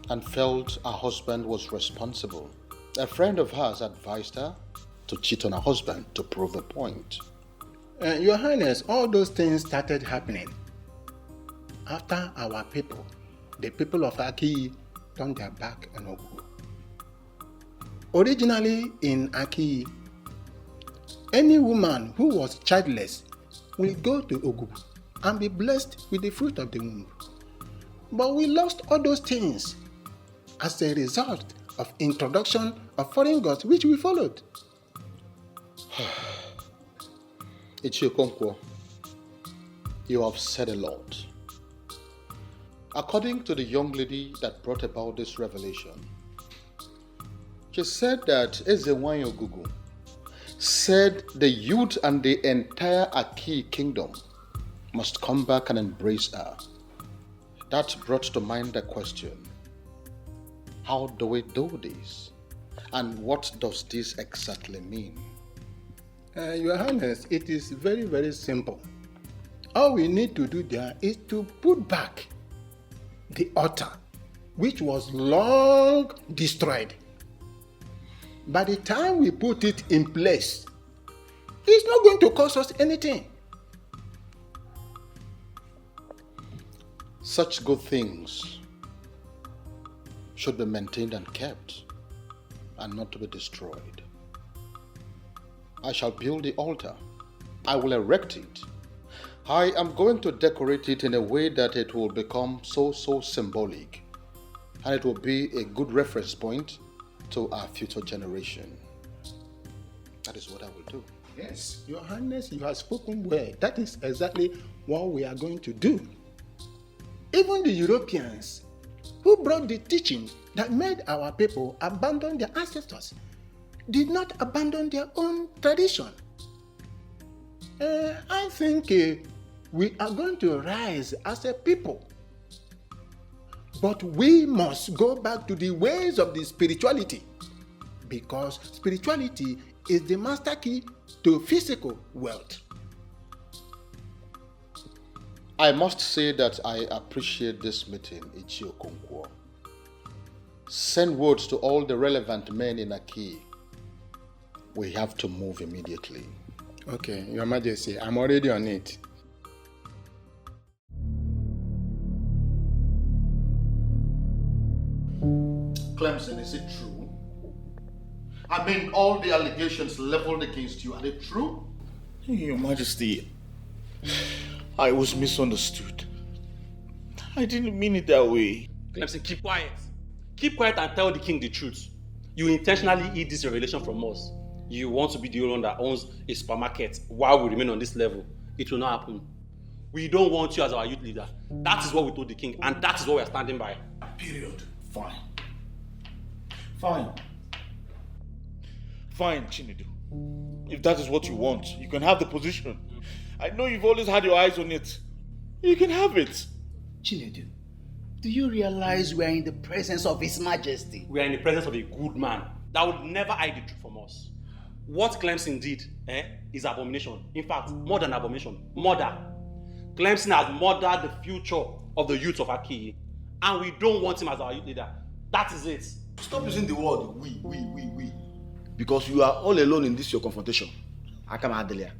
and felt her husband was responsible. A friend of hers advised her to cheat on her husband to prove a point. Your Highness, all those things started happening after our people, the people of Aki, turned their back on Ogu. Originally in Aki, any woman who was childless will go to Ogu and be blessed with the fruit of the womb. But we lost all those things as a result of introduction of foreign gods, which we followed. Etiko, you have said a lot. According to the young lady that brought about this revelation, she said that Ezewanyo Gugu said the youth and the entire Aki kingdom must come back and embrace her. That brought to mind the question, how do we do this? And what does this exactly mean? Your Highness, it is very, very simple. All we need to do there is to put back the altar, which was long destroyed. By the time we put it in place, it's not going to cost us anything. Such good things should be maintained and kept, and not to be destroyed. I shall build the altar. I will erect it. I am going to decorate it in a way that it will become so symbolic, and it will be a good reference point to our future generation. That is what I will do. Yes, Your Highness, you have spoken well. That is exactly what we are going to do. Even the Europeans who brought the teaching that made our people abandon their ancestors did not abandon their own tradition. I think we are going to rise as a people. But we must go back to the ways of the spirituality, because spirituality is the master key to physical wealth. I must say that I appreciate this meeting, Ichie Okonkwo. Send words to all the relevant men in Aki. We have to move immediately. Okay, Your Majesty, I'm already on it. Clemson, is it true? I mean, all the allegations leveled against you, are they true? Your Majesty, I was misunderstood. I didn't mean it that way. Clemson, keep quiet. Keep quiet and tell the king the truth. You intentionally hid this revelation from us. You want to be the only one that owns a supermarket while we remain on this level. It will not happen. We don't want you as our youth leader. That is what we told the king, and that is what we are standing by. Period. Fine. Fine, Chinedu. If that is what you want, you can have the position. I know you've always had your eyes on it. You can have it. Chinedu, do you realize we are in the presence of His Majesty? We are in the presence of a good man that would never hide the truth from us. What Clemson did is abomination. In fact, more than abomination, murder. Clemson has murdered the future of the youth of Aki, and we don't want him as our youth leader. That is it. Stop using the word we. Because you are all alone in this your confrontation. Akama Adelia.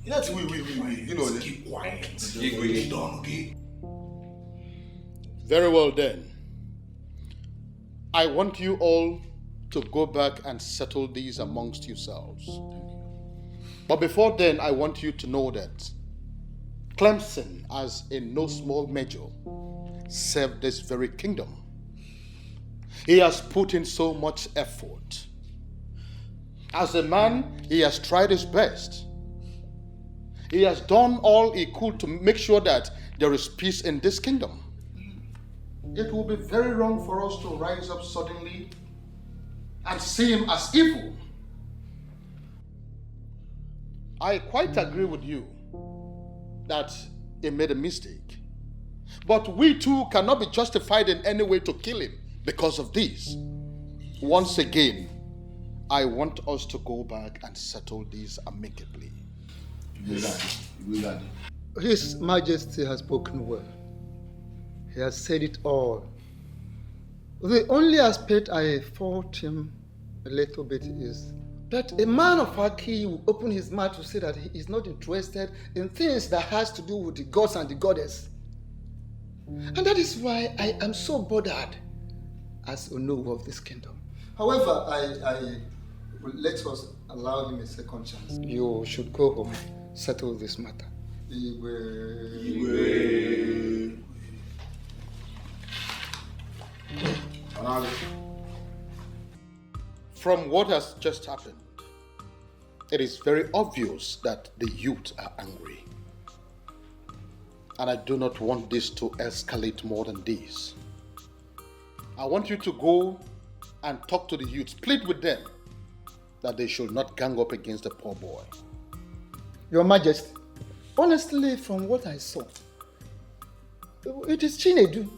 That's we. You know, keep quiet. Very well then. I want you all to go back and settle these amongst yourselves. But before then, I want you to know that Clemson, as in no small measure, served this very kingdom. He has put in so much effort. As a man, he has tried his best. He has done all he could to make sure that there is peace in this kingdom. It will be very wrong for us to rise up suddenly and see him as evil. I quite agree with you that he made a mistake. But we too cannot be justified in any way to kill him because of this. Once again, I want us to go back and settle these amicably. His Majesty has spoken well. He has said it all. The only aspect I fault him a little bit is that a man of Aki will open his mouth to say that he is not interested in things that has to do with the gods and the goddess. And that is why I am so bothered as Onowu of this kingdom. However, I will let us allow him a second chance. You should go home, settle this matter. From what has just happened, it is very obvious that the youth are angry. And I do not want this to escalate more than this. I want you to go and talk to the youth, plead with them that they should not gang up against the poor boy. Your Majesty, honestly, from what I saw, it is Chinedu,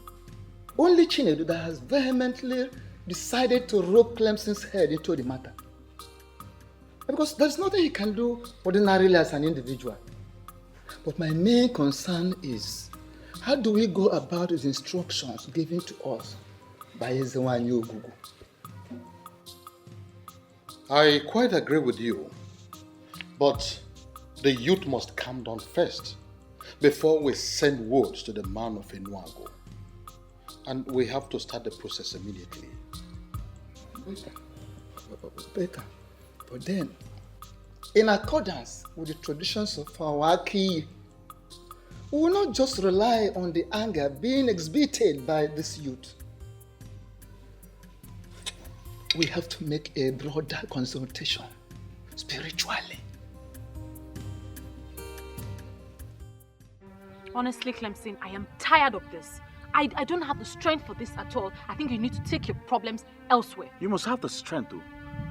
only Chinedu, that has vehemently decided to rope Clemson's head into the matter. Because there's nothing he can do ordinarily as an individual. But my main concern is, how do we go about his instructions given to us by Ezewanyo Gugu? I quite agree with you, but the youth must calm down first before we send words to the man of Enuago. And we have to start the process immediately. Better. But then, in accordance with the traditions of our Aki, we will not just rely on the anger being exhibited by this youth. We have to make a broader consultation spiritually. Honestly, Clemson, I am tired of this. I don't have the strength for this at all. I think you need to take your problems elsewhere. You must have the strength, though.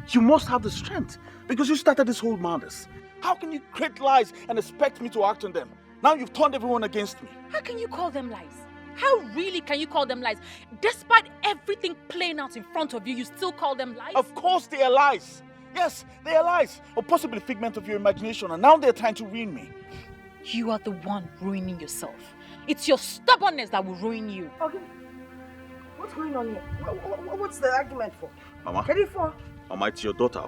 You must have the strength. Because you started this whole madness. How can you create lies and expect me to act on them? Now you've turned everyone against me. How can you call them lies? How really can you call them lies? Despite everything playing out in front of you, you still call them lies? Of course they are lies. Yes, they are lies. Or possibly a figment of your imagination. And now they're trying to ruin me. You are the one ruining yourself. It's your stubbornness that will ruin you. Okay. What's going on here? What's the argument for? Mama. Get it for? Mama, it's your daughter.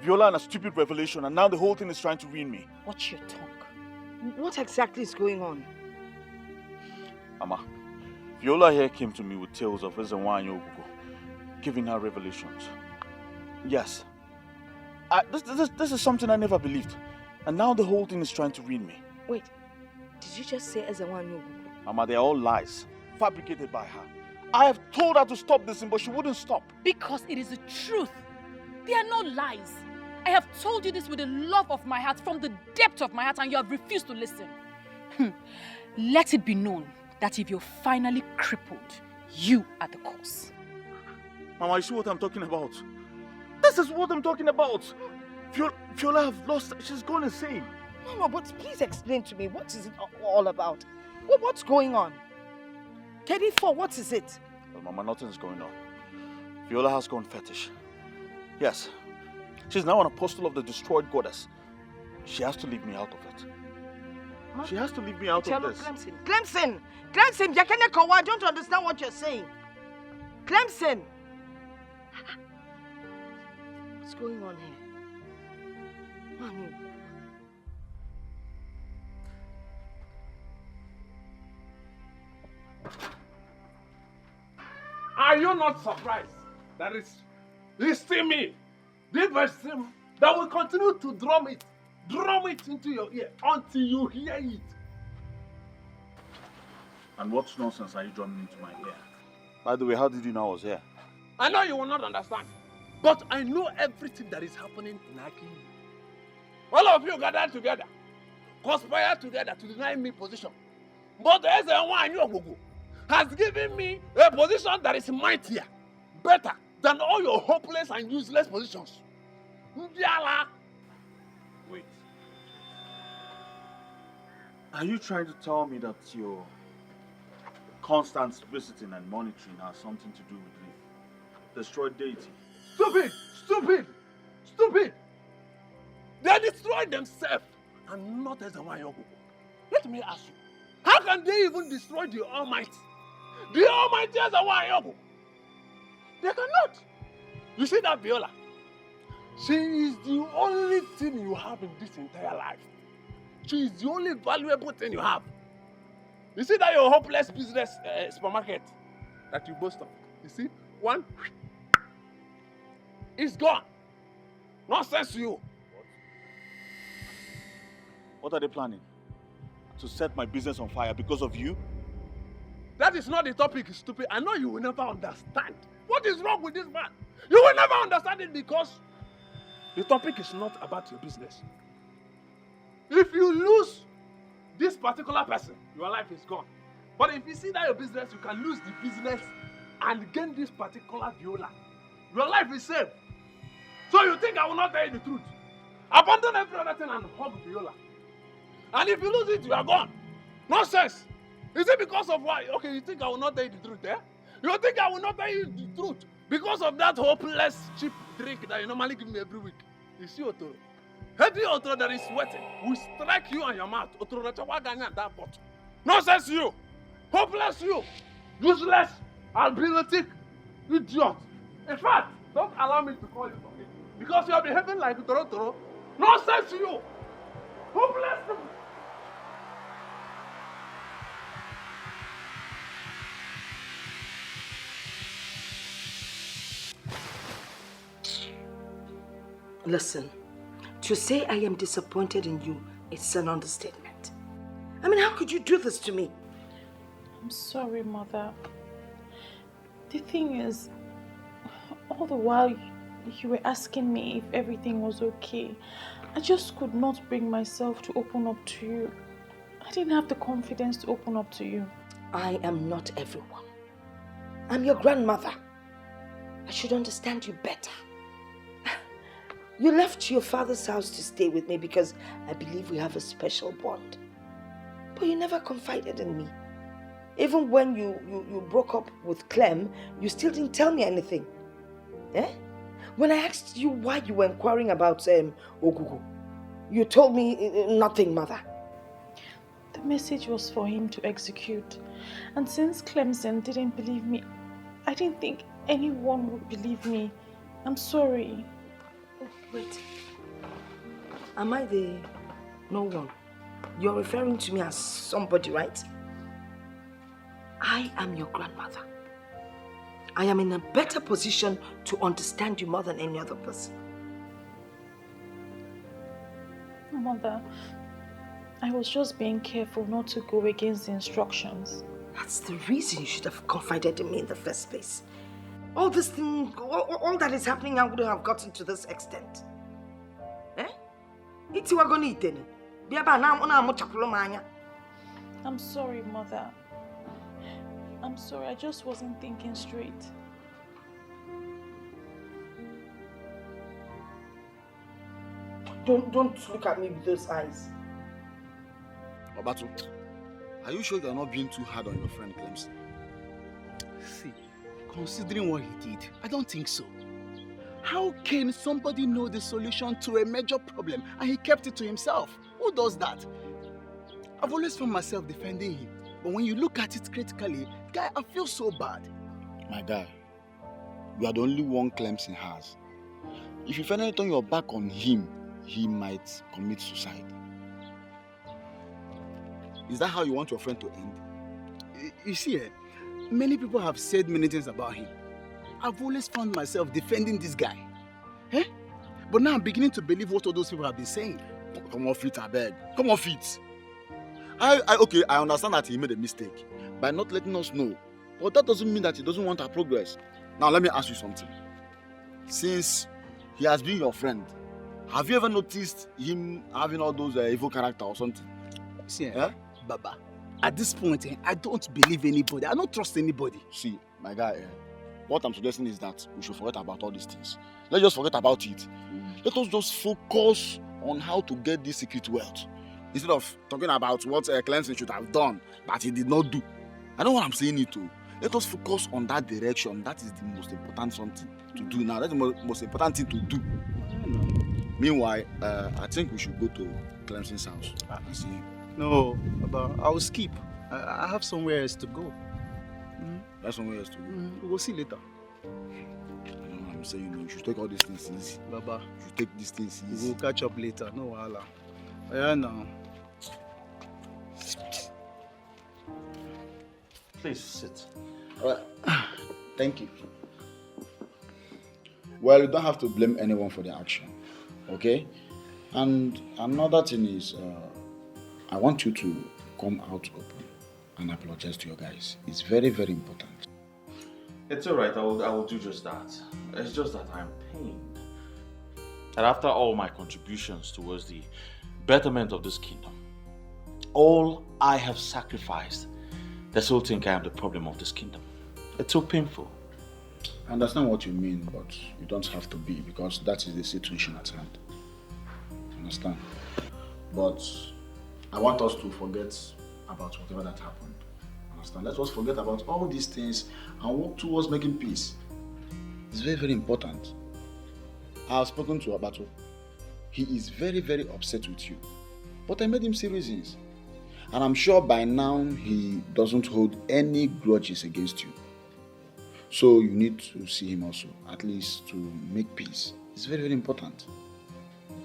Viola and a stupid revelation, and now the whole thing is trying to ruin me. Watch your tongue. What exactly is going on? Mama, Viola here came to me with tales of Ezenwa and Ogugo, giving her revelations. Yes. This is something I never believed. And now the whole thing is trying to ruin me. Wait, did you just say Ezenwa and Ogugo? Mama, they are all lies, fabricated by her. I have told her to stop this, but she wouldn't stop. Because it is the truth. They are not lies. I have told you this with the love of my heart, from the depth of my heart, and you have refused to listen. Let it be known that if you're finally crippled, you are the cause. Mama, you see what I'm talking about? This is what I'm talking about. Viola have lost, she's gone insane. Mama, but please explain to me, what is it all about? What's going on? 34, what is it? Well, Mama, nothing's going on. Viola has gone fetish. Yes. She's now an apostle of the destroyed goddess. She has to leave me out of it. Ma? She has to leave me out of this. Clemson, I don't understand what you're saying. Clemson! What's going on here? Manu. Are you not surprised that it's still me, this person that will continue to drum it into your ear until you hear it? And what nonsense are you drumming into my ear? By the way, how did you know I was here? I know you will not understand, but I know everything that is happening in Aki. All of you gathered together, conspire together to deny me position. But as a one has given me a position that is mightier, better than all your hopeless and useless positions. Wait. Are you trying to tell me that your constant visiting and monitoring has something to do with the destroyed deity? Stupid! They destroyed themselves and not as a one. Let me ask you, how can they even destroy the Almighty? The Almighty as a one. They cannot. You see that Viola? She is the only thing you have in this entire life. She is the only valuable thing you have. You see that your hopeless business supermarket that you boast of? You see? One, it's gone. Nonsense to you. What are they planning? To set my business on fire because of you? That is not the topic, stupid. I know you will never understand. What is wrong with this man? You will never understand it because the topic is not about your business. If you lose this particular person, your life is gone. But if you see that your business, you can lose the business and gain this particular Viola. Your life is safe. So you think I will not tell you the truth? Abandon every other thing and hug Viola. And if you lose it, you are gone. Nonsense. Is it because of why? Okay, you think I will not tell you the truth, eh? You think I will not tell you the truth because of that hopeless cheap drink that you normally give me every week? You see, Otoro. Heavy Otoro that is sweating will strike you on your mouth. Otoro, that bottle. Nonsense you. Hopeless you. Useless. Abilitic. Idiot. In fact, don't allow me to call you something. Because you are behaving like Otoro. Nonsense you. Hopeless. Listen, to say I am disappointed in you is an understatement. I mean, how could you do this to me? I'm sorry, Mother. The thing is, all the while you were asking me if everything was okay, I just could not bring myself to open up to you. I didn't have the confidence to open up to you. I am not everyone. I'm your grandmother. I should understand you better. You left your father's house to stay with me because I believe we have a special bond. But you never confided in me. Even when you broke up with Clem, you still didn't tell me anything. Eh? When I asked you why you were inquiring about Ogugu, you told me nothing, Mother. The message was for him to execute. And since Clemson didn't believe me, I didn't think anyone would believe me. I'm sorry. Oh, wait. Am I the no one? You're referring to me as somebody, right? I am your grandmother. I am in a better position to understand you more than any other person. Mother, I was just being careful not to go against the instructions. That's the reason you should have confided in me in the first place. All this thing, all that is happening, I wouldn't have gotten to this extent. Eh? I'm sorry, Mother. I'm sorry, I just wasn't thinking straight. Don't look at me with those eyes. Obatu, are you sure you're not being too hard on your friend Clemson? See, considering what he did, I don't think so. How can somebody know the solution to a major problem and he kept it to himself? Who does that? I've always found myself defending him. But when you look at it critically, guy, I feel so bad. My guy, you are the only one Clemson has. If you finally turn your back on him, he might commit suicide. Is that how you want your friend to end? You see, many people have said many things about him. I've always found myself defending this guy. Eh? But now I'm beginning to believe what all those people have been saying. Come off it, I beg. Come off it. Okay, I understand that he made a mistake by not letting us know. But that doesn't mean that he doesn't want our progress. Now, let me ask you something. Since he has been your friend, have you ever noticed him having all those evil character or something? See, Baba, at this point, I don't believe anybody. I don't trust anybody. See, my guy, what I'm suggesting is that we should forget about all these things. Let's just forget about it. Let us just focus on how to get this secret wealth. Instead of talking about what Clemson should have done that he did not do. I know what I'm saying it to. Let us focus on that direction. That is the most important something to do now. That's the most important thing to do. Meanwhile, I think we should go to Clemson's house and see him. No, Baba, I will skip. I have somewhere else to go. That's somewhere else to go. We'll see later. You know what I'm saying? You should take all these things easy. Baba, you should take these things easy. We'll catch up later. No wahala. Yeah, now. Please sit. Thank you. Well, you don't have to blame anyone for the action, okay? And another thing is, I want you to come out open and apologize to your guys. It's very, very important. It's alright, I will do just that. It's just that I'm pained. And after all my contributions towards the betterment of this kingdom, all I have sacrificed, they still think I am the problem of this kingdom. It's so painful. I understand what you mean, but you don't have to be, because that is the situation at hand. Understand? But I want us to forget about whatever that happened. Understand? Let us forget about all these things and work towards making peace. It's very, very important. I have spoken to Abato. He is very, very upset with you. But I made him see reasons. And I'm sure by now he doesn't hold any grudges against you. So you need to see him also, at least to make peace. It's very, very important.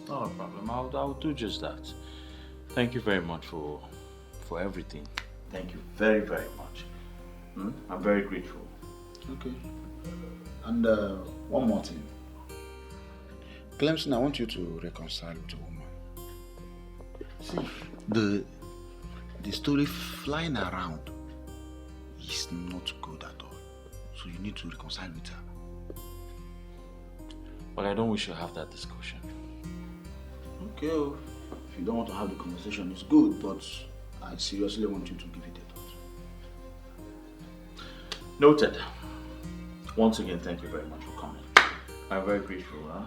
Not a problem. I'll do just that. Thank you very much for everything. Thank you very, very much. I'm very grateful. Okay. And one more thing. Clemson, I want you to reconcile with a woman. See, the story flying around is not good at all. So you need to reconcile with her. But I don't wish to have that discussion. Okay, if you don't want to have the conversation, it's good, but I seriously want you to give it a thought. Noted. Once again, thank you very much for coming. I'm very grateful. Huh?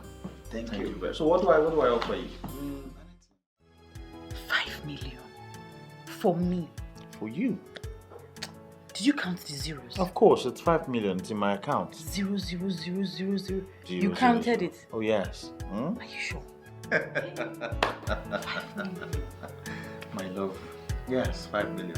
Thank you. Very. So what do I offer you? 5 million for me. For you? Did you count the zeros? Of course, it's 5 million. It's in my account. 0, 0, 0, 0, 0. You Zero, counted zero. it. Oh yes. Hmm? Are you sure? 5 million. My love. Yes, 5 million.